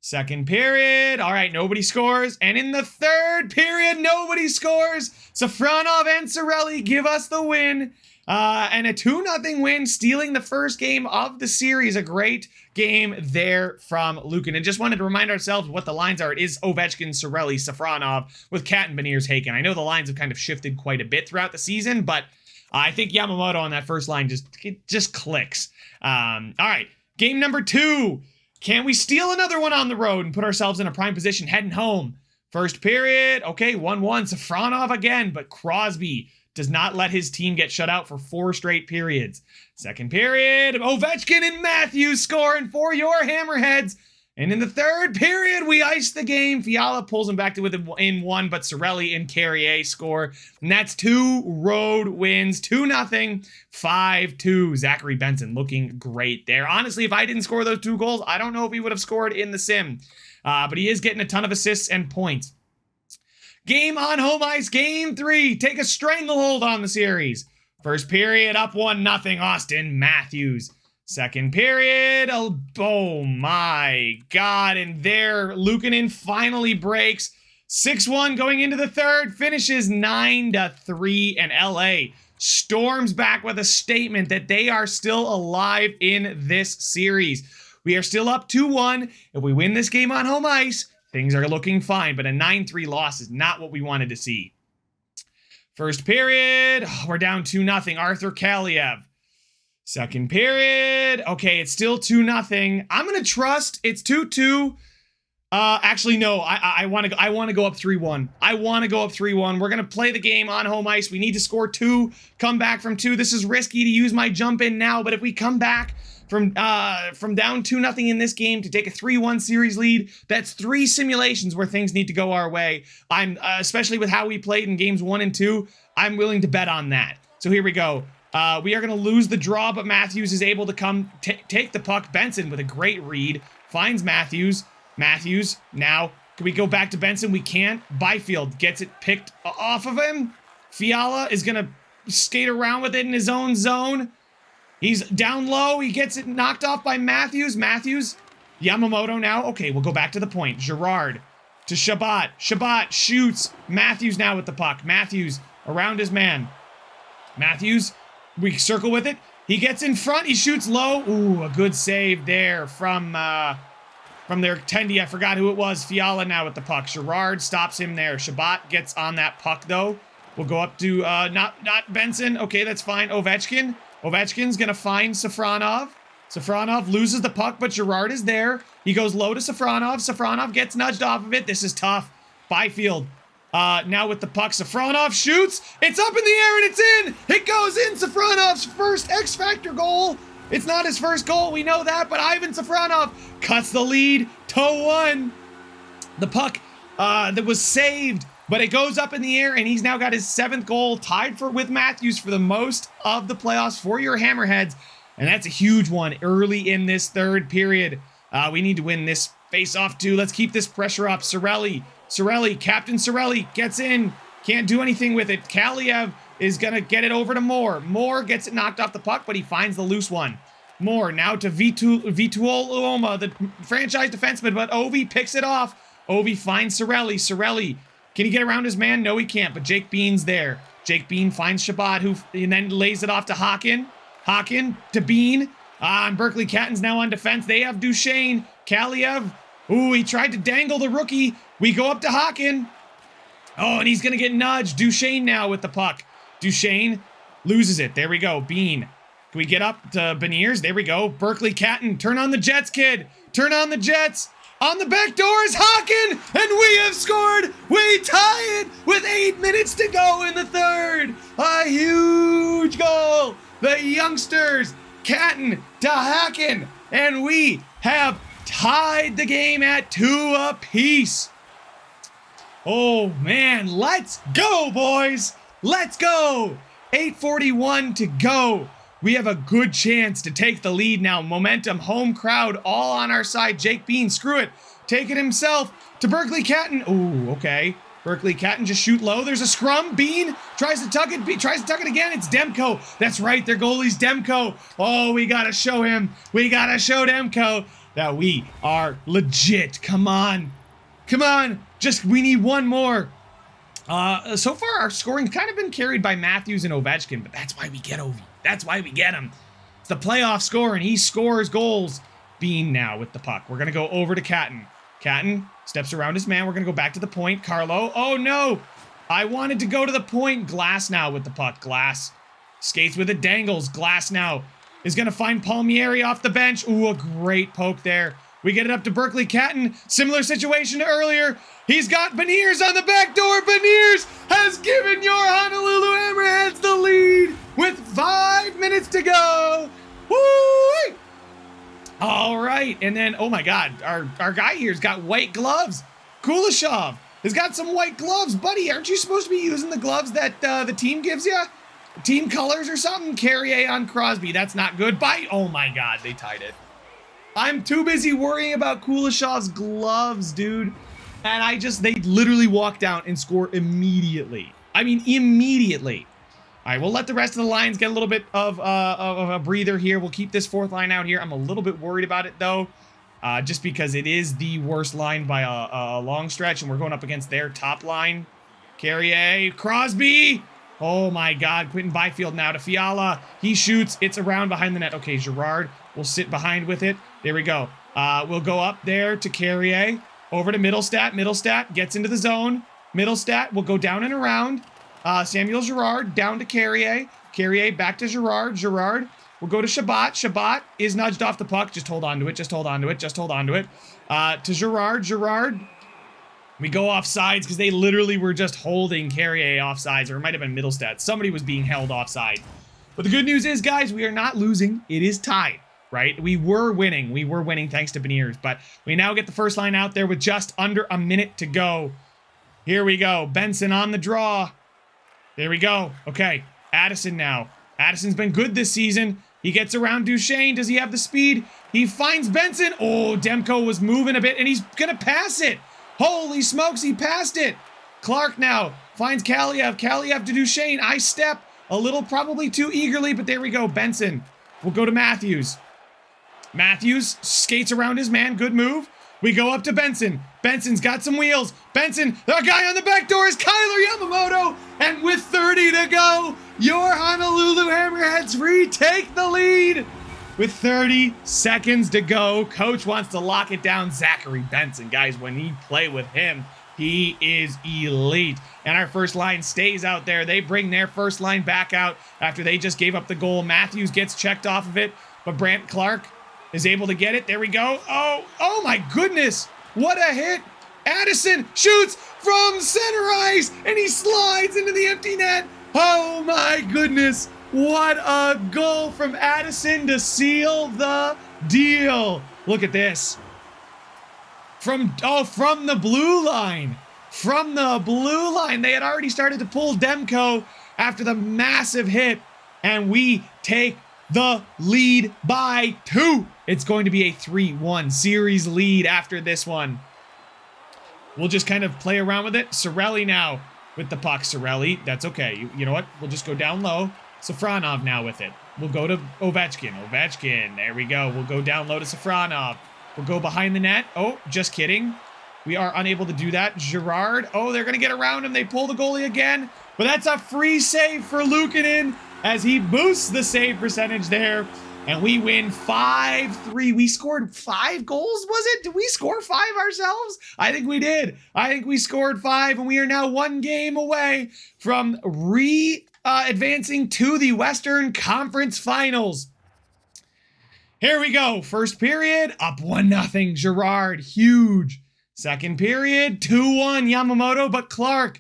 Second period. All right, nobody scores. And in the third period, nobody scores. Safronov and Cirelli give us the win. And a 2-0 win, stealing the first game of the series. A great game there from Lukin. And just wanted to remind ourselves what the lines are. It is Ovechkin, Cirelli, Safronov with Cat and Beniers Haken. I know the lines have kind of shifted quite a bit throughout the season, but I think Yamamoto on that first line just clicks. All right, game number 2. Can we steal another one on the road and put ourselves in a prime position heading home? First period, okay, 1-1. Safronov again, but Crosby does not let his team get shut out for 4 straight periods. Second period, Ovechkin and Matthews scoring for your Hammerheads. And in the third period, we ice the game. Fiala pulls him back to within 1, but Cirelli and Carrier score. And that's 2 road wins, 2-0, 5-2. Zachary Benson looking great there. Honestly, if I didn't score those 2 goals, I don't know if he would have scored in the sim. But he is getting a ton of assists and points. Game on home ice, game 3. Take a stranglehold on the series. First period, up 1-0, Austin Matthews. Second period, oh my God, and there, Luukkonen finally breaks. 6-1 going into the third, finishes 9-3, and LA storms back with a statement that they are still alive in this series. We are still up 2-1. If we win this game on home ice, things are looking fine, but a 9-3 loss is not what we wanted to see. First period, we're down 2-0, Arthur Kaliev. Second period. Okay, it's still 2-0. I'm gonna trust it's 2-2. Actually, no. I want to go up 3-1. I want to go up 3-1. We're gonna play the game on home ice. We need to score 2. Come back from 2. This is risky to use my jump in now, but if we come back from down 2-0 in this game to take a 3-1 series lead, that's 3 simulations where things need to go our way. I'm especially with how we played in games 1 and 2. I'm willing to bet on that. So here we go. We are going to lose the draw, but Matthews is able to come take the puck. Benson with a great read. Finds Matthews. Matthews, now, can we go back to Benson? We can't. Byfield gets it picked off of him. Fiala is going to skate around with it in his own zone. He's down low. He gets it knocked off by Matthews. Matthews, Yamamoto now. Okay, we'll go back to the point. Girard to Shabbat. Shabbat shoots. Matthews now with the puck. Matthews around his man. Matthews, we circle with it. He gets in front. He shoots low. Ooh, a good save there from their attendee. I forgot who it was. Fiala now with the puck. Girard stops him there. Shabbat gets on that puck, though. We'll go up to, not Benson. Okay, that's fine. Ovechkin. Ovechkin's going to find Safronov. Safronov loses the puck, but Girard is there. He goes low to Safronov. Safronov gets nudged off of it. This is tough. Byfield. Now with the puck, Safronov shoots. It's up in the air and it's in. It goes in. Safronov's first X-Factor goal. It's not his first goal, we know that, but Ivan Safronov cuts the lead to 1. The puck that was saved, but it goes up in the air, and he's now got his 7th goal, tied with Matthews for the most of the playoffs for your Hammerheads, and that's a huge one early in this third period. We need to win this face-off too. Let's keep this pressure up. Cirelli, Captain Cirelli gets in, can't do anything with it. Kaliev is going to get it over to Moore. Moore gets it knocked off the puck, but he finds the loose one. Moore now to Vituoloma, the franchise defenseman, but Ovi picks it off. Ovi finds Cirelli. Cirelli, can he get around his man? No, he can't, but Jake Bean's there. Jake Bean finds Shabbat, and then lays it off to Haken. Haken to Bean. And Berkeley Catton's now on defense. They have Duchesne. Kaliev. Ooh, he tried to dangle the rookie. We go up to Haken. Oh, and he's going to get nudged. Duchesne now with the puck. Duchesne loses it. There we go. Bean. Can we get up to Beniers? There we go. Berkeley Catton. Turn on the Jets, kid. Turn on the Jets. On the back door is Haken, and we have scored. We tie it with 8 minutes to go in the third. A huge goal. The youngsters, Catton to Haken, and we have tied the game at 2 apiece. Oh, man. Let's go, boys. Let's go! 8:41 to go. We have a good chance to take the lead now. Momentum, home crowd, all on our side. Jake Bean, screw it. Take it himself to Berkeley Catton. Ooh, okay. Berkeley Catton just shoot low. There's a scrum. Bean tries to tuck it. Tries to tuck it again. It's Demko. That's right. Their goalie's Demko. Oh, we got to show him. We got to show Demko. that we are legit. Come on. Come on. We need one more. So far, our scoring's kind of been carried by Matthews and Ovechkin, but that's why we get Ovi. That's why we get him. It's the playoff score, and he scores goals. Bean now with the puck. We're going to go over to Catton. Catton steps around his man. We're going to go back to the point. Carlo. Oh, no. I wanted to go to the point. Glass now with the puck. Glass skates with it. Dangles. Glass now is going to find Palmieri off the bench. Ooh, a great poke there. We get it up to Berkeley. Catton. Similar situation to earlier. He's got Beniers on the back door. Beniers has given your Honolulu Hammerheads the lead with 5 minutes to go. Woo! All right, and then, oh my God, our guy here's got white gloves. Kuleshov has got some white gloves. Buddy, aren't you supposed to be using the gloves that the team gives you? Team colors or something? Carrier on Crosby. That's not good. Bite. Oh my God, they tied it. I'm too busy worrying about Kuleshov's gloves, dude. And they literally walk down and score immediately. I mean, immediately. All right, we'll let the rest of the lines get a little bit of a breather here. We'll keep this fourth line out here. I'm a little bit worried about it, though, just because it is the worst line by a long stretch, and we're going up against their top line. Carrier, Crosby. Oh, my God. Quentin Byfield now to Fiala. He shoots. It's around behind the net. Okay, Girard will sit behind with it. There we go. We'll go up there to Carrier. Over to Middlestat. Middlestat gets into the zone. Middlestat will go down and around. Samuel Girard down to Carrier. Carrier back to Girard. Girard will go to Shabbat. Shabbat is nudged off the puck. Just hold on to it. Just hold on to it. Just hold on to it. To Girard. Girard. We go off sides because they literally were just holding Carrier off sides, or it might have been Middlestat. Somebody was being held offside. But the good news is, guys, we are not losing. It is tied. Right? We were winning. We were winning thanks to Beniers, but we now get the first line out there with just under a minute to go. Here we go. Benson on the draw. There we go. Okay. Addison now. Addison's been good this season. He gets around Duchesne. Does he have the speed? He finds Benson. Oh, Demko was moving a bit, and he's going to pass it. Holy smokes, he passed it. Clark now finds Kaliev. Kaliev to Duchesne. I step a little probably too eagerly, but there we go. Benson. We'll go to Matthews. Matthews skates around his man. Good move. We go up to Benson. Benson's got some wheels. Benson, the guy on the back door is Kyler Yamamoto. And with 30 to go, your Honolulu Hammerheads retake the lead. With 30 seconds to go, coach wants to lock it down. Zachary Benson, guys, when you play with him, he is elite. And our first line stays out there. They bring their first line back out after they just gave up the goal. Matthews gets checked off of it, but Brant Clark is able to get it. There we go. Oh my goodness. What a hit. Addison shoots from center ice, and he slides into the empty net. Oh my goodness. What a goal from Addison to seal the deal. Look at this. From the blue line. From the blue line. They had already started to pull Demko after the massive hit, and we take the lead by 2. It's going to be a 3-1 series lead after this one. We'll just kind of play around with it. Cirelli now with the puck. Cirelli, that's okay. You know what? We'll just go down low. Safronov now with it. We'll go to Ovechkin. Ovechkin, there we go. We'll go down low to Safronov. We'll go behind the net. Oh, just kidding. We are unable to do that. Girard, oh, they're going to get around him. They pull the goalie again. But that's a free save for Luukkonen as he boosts the save percentage there. And we win 5-3. We scored 5 goals, was it? Did we score 5 ourselves? I think we did. I think we scored 5, and we are now 1 game away from advancing to the Western Conference Finals. Here we go. First period, up 1-0. Girard, huge. Second period, 2-1 Yamamoto, but Clark.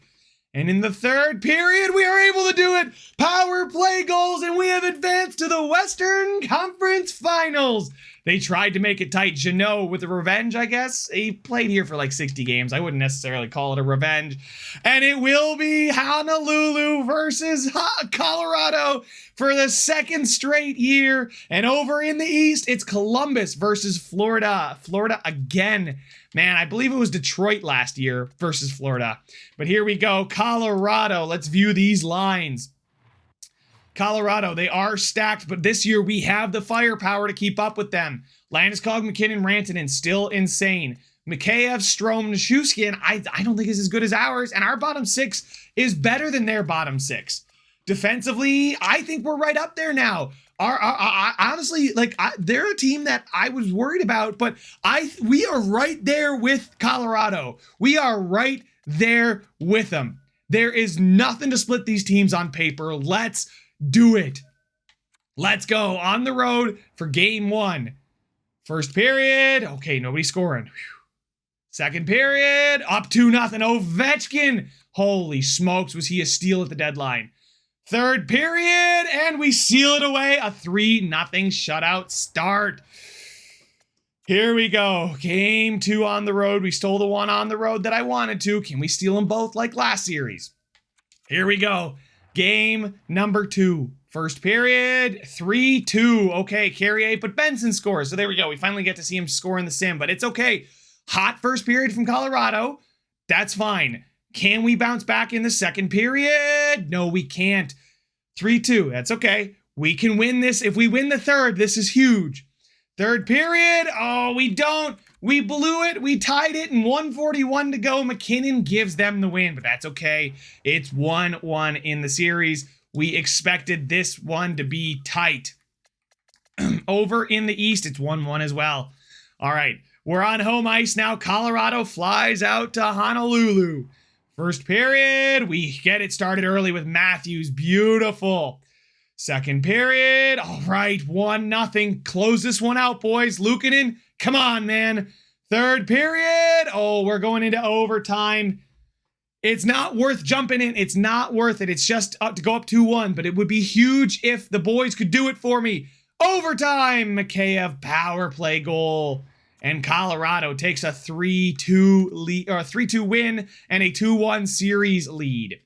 And in the third period, we are able to do it. Power play goals, and we have advanced to the Western Conference Finals. They tried to make it tight. Jeannot with a revenge, I guess. He played here for like 60 games. I wouldn't necessarily call it a revenge. And it will be Honolulu versus Colorado for the 2nd straight year. And over in the East, it's Columbus versus Florida. Florida again. Man, I believe it was Detroit last year versus Florida. But here we go. Colorado. Let's view these lines. Colorado, they are stacked, but this year we have the firepower to keep up with them. Landeskog, McKinnon, Rantanen, still insane. Mikheyev, Strome, Nichushkin, I don't think is as good as ours, and our bottom six is better than their bottom six. Defensively, I think we're right up there now. Honestly, like they're a team that I was worried about, but we are right there with Colorado. We are right there with them. There is nothing to split these teams on paper. Let's do it. Let's go on the road for game 1. First period. Okay, nobody scoring. Whew. Second period. Up 2-0. Ovechkin. Holy smokes, was he a steal at the deadline. Third period, and we seal it away. A 3-0 shutout start. Here we go. Game 2 on the road. We stole the one on the road that I wanted to. Can we steal them both like last series? Here we go. Game number 2. First period, 3-2. Okay, Carrier, but Benson scores. So there we go. We finally get to see him score in the sim, but it's okay. Hot first period from Colorado. That's fine. Can we bounce back in the second period? No, we can't. 3-2. That's okay. We can win this. If we win the third, this is huge. Third period. Oh, we don't. We blew it. We tied it, and 1:41 to go. McKinnon gives them the win, but that's okay. It's 1-1 in the series. We expected this one to be tight. Over in the East, it's 1-1 as well. All right, we're on home ice now. Colorado flies out to Honolulu. First period, we get it started early with Matthews. Beautiful. Second period, all right, 1-0. Close this one out, boys. Luukkonen, come on, man. Third period, oh, we're going into overtime. It's not worth jumping in. It's not worth it. It's just up to go up 2-1, but it would be huge if the boys could do it for me. Overtime, Mikheyev power play goal. And Colorado takes a 3-2 lead, or a 3-2 win and a 2-1 series lead.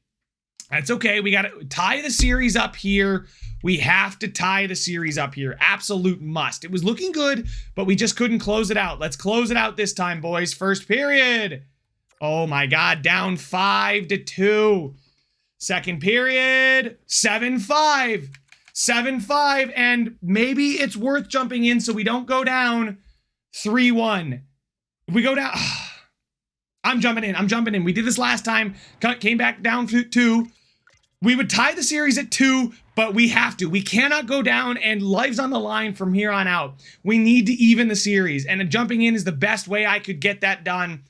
That's okay. We got to tie the series up here. We have to tie the series up here. Absolute must. It was looking good, but we just couldn't close it out. Let's close it out this time, boys. First period. Oh my God, down 5-2. Second period, 7-5. 7-5, and maybe it's worth jumping in so we don't go down 3-1. If we go down, I'm jumping in. We did this last time, came back down to 2. We would tie the series at 2, but we have to. We cannot go down, and life's on the line from here on out. We need to even the series, and jumping in is the best way I could get that done.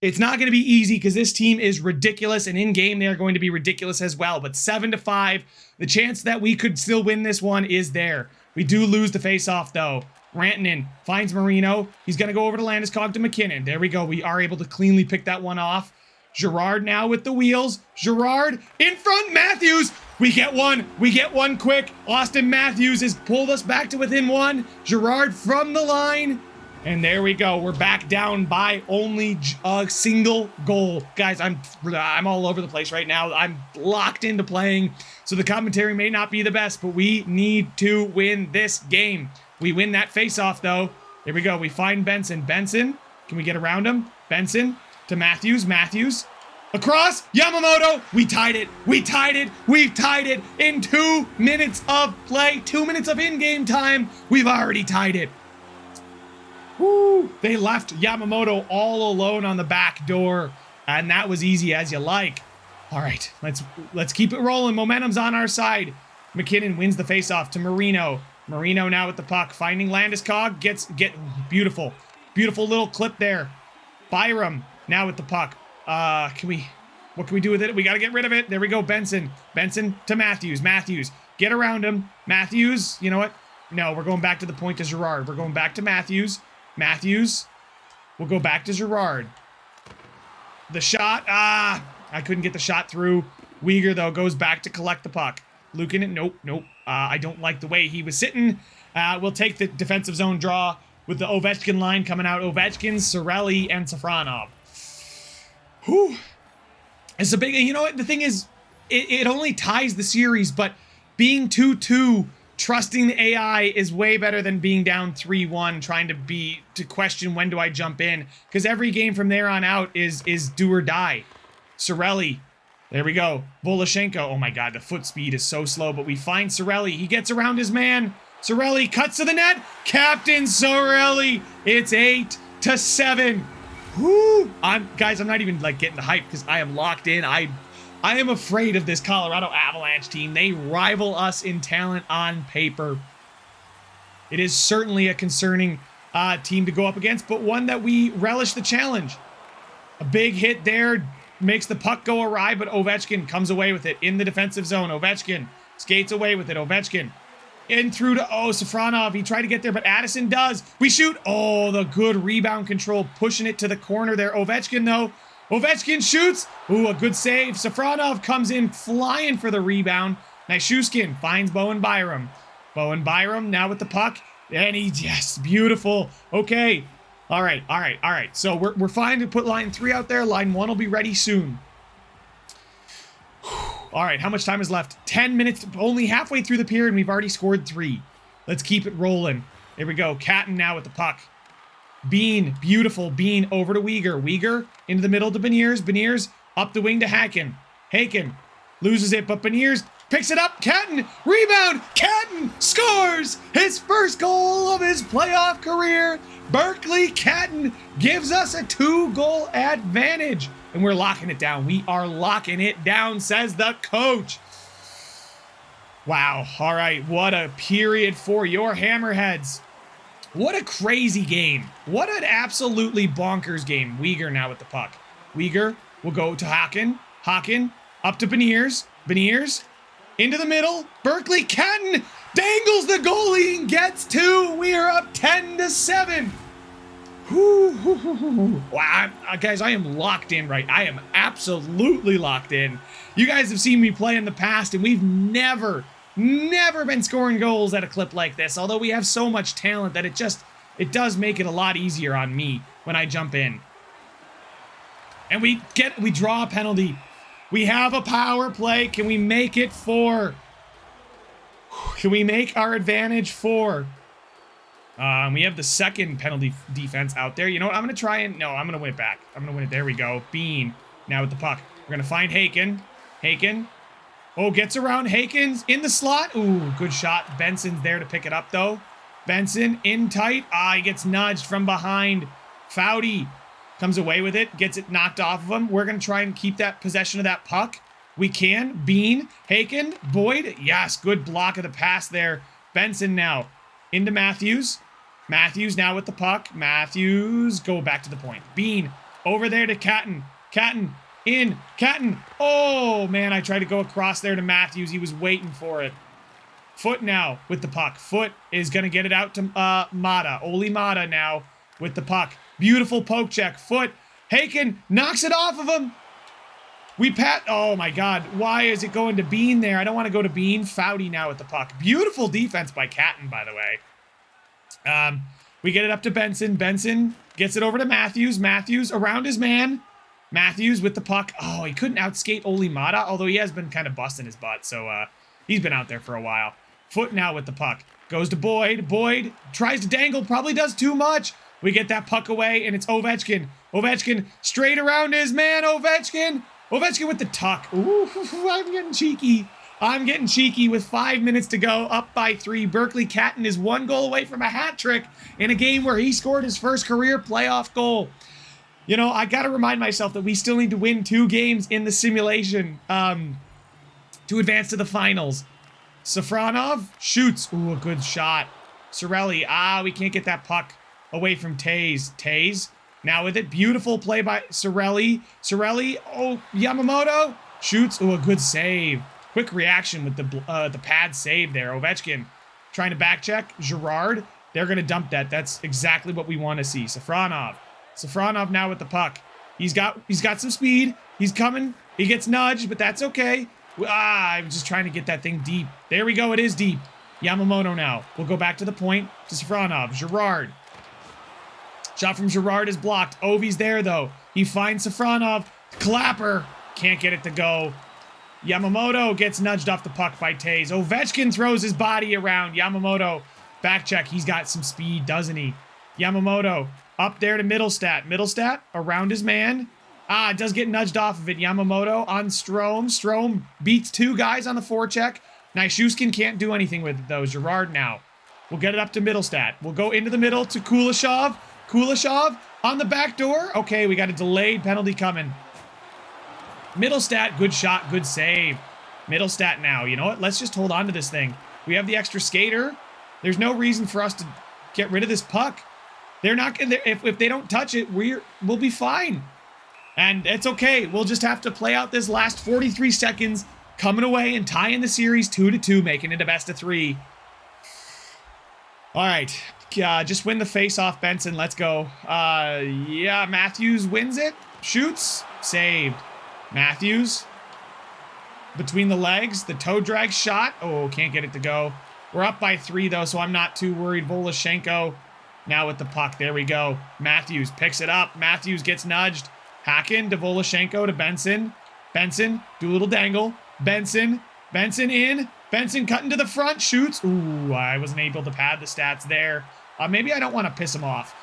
It's not going to be easy because this team is ridiculous, and in game they are going to be ridiculous as well. But 7-5, the chance that we could still win this one is there. We do lose the face-off though. Rantanen finds Marino. He's going to go over to Landeskog to McKinnon. There we go. We are able to cleanly pick that one off. Girard now with the wheels. Girard in front. Matthews. We get one. We get one quick. Austin Matthews has pulled us back to within 1. Girard from the line. And there we go. We're back down by only a single goal. Guys, I'm all over the place right now. I'm locked into playing, so the commentary may not be the best, but we need to win this game. We win that face-off, though. There we go. We find Benson. Benson, can we get around him? Benson to Matthews. Matthews. Across. Yamamoto. We tied it. We tied it. We've tied it in 2 minutes of play. 2 minutes of in-game time. We've already tied it. Woo! They left Yamamoto all alone on the back door, and that was easy as you like. All right, let's keep it rolling. Momentum's on our side. McKinnon wins the faceoff to Marino. Marino now with the puck, finding Landeskog. Beautiful little clip there. Byram now with the puck. What can we do with it? We got to get rid of it. There we go. Benson to Matthews. Matthews, get around him. Matthews, you know what? No, we're going back to the point to Girard. We're going back to Matthews. Matthews will go back to Girard. The shot, I couldn't get the shot through. Weegar, though, goes back to collect the puck. Luukkonen, nope. I don't like the way he was sitting. We'll take the defensive zone draw with the Ovechkin line coming out. Ovechkin, Cirelli, and Safronov. Whew. It's a big, you know what, the thing is, it only ties the series, but being 2-2, trusting the AI is way better than being down 3-1, trying to question when do I jump in, because every game from there on out is do or die. Cirelli There we go. Voloshenko. Oh my god, the foot speed is so slow, but we find Sorelli. He gets around his man. Sorelli cuts to the net. Captain Sorelli. It's 8-7. Whoo! Guys, I'm not even like getting the hype because I am locked in. I am afraid of this Colorado Avalanche team. They rival us in talent on paper. It is certainly a concerning team to go up against, but one that we relish the challenge. A big hit there makes the puck go awry, but Ovechkin comes away with it in the defensive zone. Ovechkin skates away with it. Ovechkin in through to, Safronov. He tried to get there, but Addison does. We shoot. Oh, the good rebound control, pushing it to the corner there. Ovechkin, though. Ovechkin shoots. Ooh, a good save. Safronov comes in flying for the rebound. Nyshuskin finds Bowen Byram. Bowen Byram now with the puck. And yes, beautiful. Okay. All right. So we're fine to put line 3 out there. Line 1 will be ready soon. All right, how much time is left? 10 minutes, only halfway through the period, and we've already scored 3. Let's keep it rolling. There we go. Catton now with the puck. Bean, beautiful. Bean over to Weegar. Weegar into the middle to Beniers. Beniers up the wing to Haken. Haken loses it, but Beniers picks it up. Catton, rebound. Catton scores his first goal of his playoff career. Berkeley Catton gives us a 2-goal advantage. And we're locking it down. We are locking it down, says the coach. Wow. All right. What a period for your Hammerheads. What a crazy game. What an absolutely bonkers game. Weegar now with the puck. Weegar will go to Haken. Haken up to Beniers. Beniers into the middle. Berkeley Catton dangles the goalie and gets 2. We are up 10-7. Wow, guys, I am locked in, right? I am absolutely locked in. You guys have seen me play in the past, and we've never been scoring goals at a clip like this, although we have so much talent that it does make it a lot easier on me when I jump in. And we draw a penalty. We have a power play. Can we make it 4? Can we make our advantage 4? We have the second penalty defense out there. You know what? I'm going to try and... No, I'm going to win it back. I'm going to win it. There we go. Bean now with the puck. We're going to find Haken. Haken. Oh, gets around. Haken's in the slot. Ooh, good shot. Benson's there to pick it up, though. Benson in tight. He gets nudged from behind. Foudy comes away with it. Gets it knocked off of him. We're going to try and keep that possession of that puck. We can. Bean. Haken. Boyd. Yes, good block of the pass there. Benson now into Matthews. Matthews now with the puck. Matthews, go back to the point. Bean over there to Catton. Catton in. Catton. Oh, man, I tried to go across there to Matthews. He was waiting for it. Foot now with the puck. Foot is going to get it out to Mata. Oli Mata now with the puck. Beautiful poke check. Foot. Haken knocks it off of him. Oh, my God. Why is it going to Bean there? I don't want to go to Bean. Foudy now with the puck. Beautiful defense by Catton, by the way. We get it up to Benson. Benson gets it over to Matthews. Matthews around his man. Matthews with the puck. Oh, he couldn't outskate Oli Mata, although he has been kind of busting his butt, so he's been out there for a while. Foot now with the puck. Goes to Boyd. Boyd tries to dangle, probably does too much. We get that puck away, and it's Ovechkin. Ovechkin straight around his man. Ovechkin. Ovechkin with the tuck. Ooh, I'm getting cheeky. I'm getting cheeky with 5 minutes to go, up by 3. Berkeley Catton is 1 goal away from a hat trick in a game where he scored his first career playoff goal. You know, I got to remind myself that we still need to win 2 games in the simulation to advance to the finals. Safronov shoots. Ooh, a good shot. Sorelli. We can't get that puck away from Taze. Taze now with it. Beautiful play by Sorelli. Sorelli. Oh, Yamamoto shoots. Ooh, a good save. Quick reaction with the pad save there. Ovechkin trying to back check. Girard. They're going to dump that. That's exactly what we want to see. Safronov. Safronov now with the puck. He's got some speed. He's coming. He gets nudged, but that's okay. I'm just trying to get that thing deep. There we go. It is deep. Yamamoto now. We'll go back to the point to Safronov. Girard. Shot from Girard is blocked. Ovi's there, though. He finds Safronov. Clapper. Can't get it to go. Yamamoto gets nudged off the puck by Taze. Ovechkin throws his body around. Yamamoto, back check. He's got some speed, doesn't he? Yamamoto up there to Middlestat. Middlestat around his man. It does get nudged off of it. Yamamoto on Strome. Strome beats 2 guys on the forecheck. Nyshuskin can't do anything with it, though. Girard now. We'll get it up to Middlestat. We'll go into the middle to Kuleshov. Kuleshov on the back door. Okay, we got a delayed penalty coming. Middlestat, good shot, good save. Middlestat now. You know what? Let's just hold on to this thing. We have the extra skater. There's no reason for us to get rid of this puck. They're not gonna, if they don't touch it, we'll be fine. And it's okay. We'll just have to play out this last 43 seconds, coming away and tying the series 2-2, making it a best of 3. All right, just win the face-off, Benson. Let's go. Yeah, Matthews wins it. Shoots. Saved. Matthews. Between the legs. The toe drag shot. Oh, can't get it to go. We're up by 3, though, so I'm not too worried. Voloshenko now with the puck. There we go. Matthews picks it up. Matthews gets nudged. Hacken to Voloshenko to Benson. Benson, do a little dangle. Benson in. Benson cutting to the front, shoots. Ooh, I wasn't able to pad the stats there. Maybe I don't want to piss him off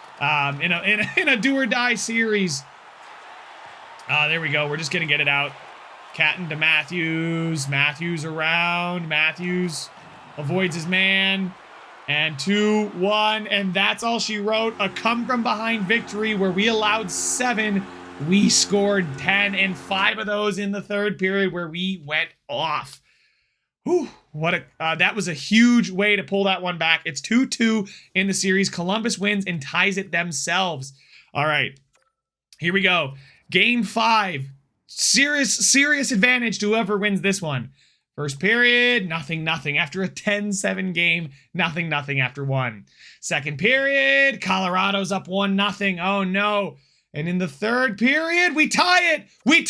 in a do or die series. There we go. We're just gonna get it out. Catton to Matthews. Matthews around. Matthews avoids his man. And 2-1, and that's all she wrote. A come from behind victory where we allowed 7. We scored 10, and 5 of those in the third period where we went off. Whew, that was a huge way to pull that one back. It's 2-2 in the series. Columbus wins and ties it themselves. All right, here we go. Game 5. Serious advantage to whoever wins this one. First period, nothing. After a 10-7 game, nothing after 1. Second period, Colorado's up 1-0. Oh no. And in the third period, we tie it. We've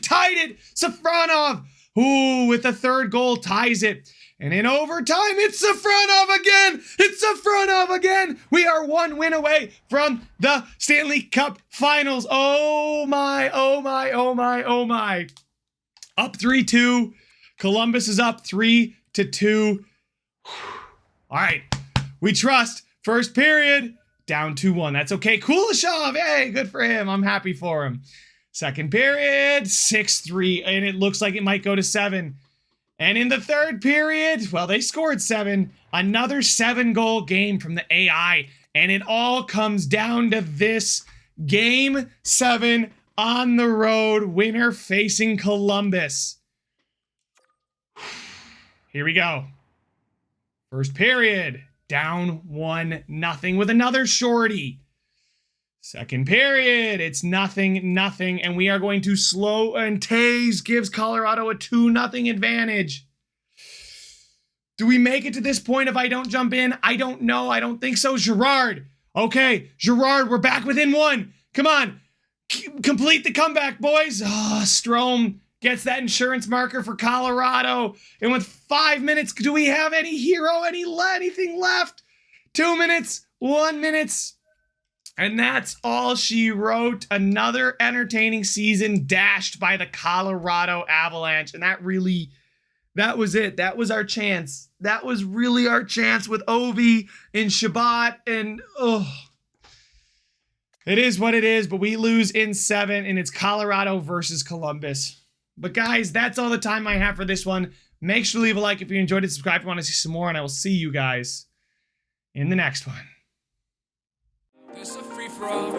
tied it. Safronov, who with the third goal ties it. And in overtime, it's Safronov again. We are 1 win away from the Stanley Cup Finals. Oh my. Up 3-2. Columbus is up 3-2. All right, we trust. First period, down 2-1. That's okay. Kuleshov, hey, good for him. I'm happy for him. Second period, 6-3, and it looks like it might go to 7. And in the third period, well, they scored 7. Another 7-goal game from the AI, and it all comes down to this. Game 7 on the road, winner facing Columbus. Here we go. First period, down 1-0 with another shorty. Second period, it's nothing, and we are going to slow, and Taze gives Colorado a 2-0 advantage. Do we make it to this point if I don't jump in? I don't know. I don't think so. Girard. Okay, Girard, we're back within 1. Come on. Complete the comeback, boys. Oh, Strome gets that insurance marker for Colorado. And with 5 minutes, do we have any hero, anything left? 2 minutes, 1 minute. And that's all she wrote. Another entertaining season dashed by the Colorado Avalanche. And that was it. That was our chance. That was really our chance with Ovi and Shabbat. And, it is what it is. But we lose in 7. And it's Colorado versus Columbus. But guys, that's all the time I have for this one. Make sure to leave a like if you enjoyed it. Subscribe if you want to see some more. And I will see you guys in the next one. It's a free for all.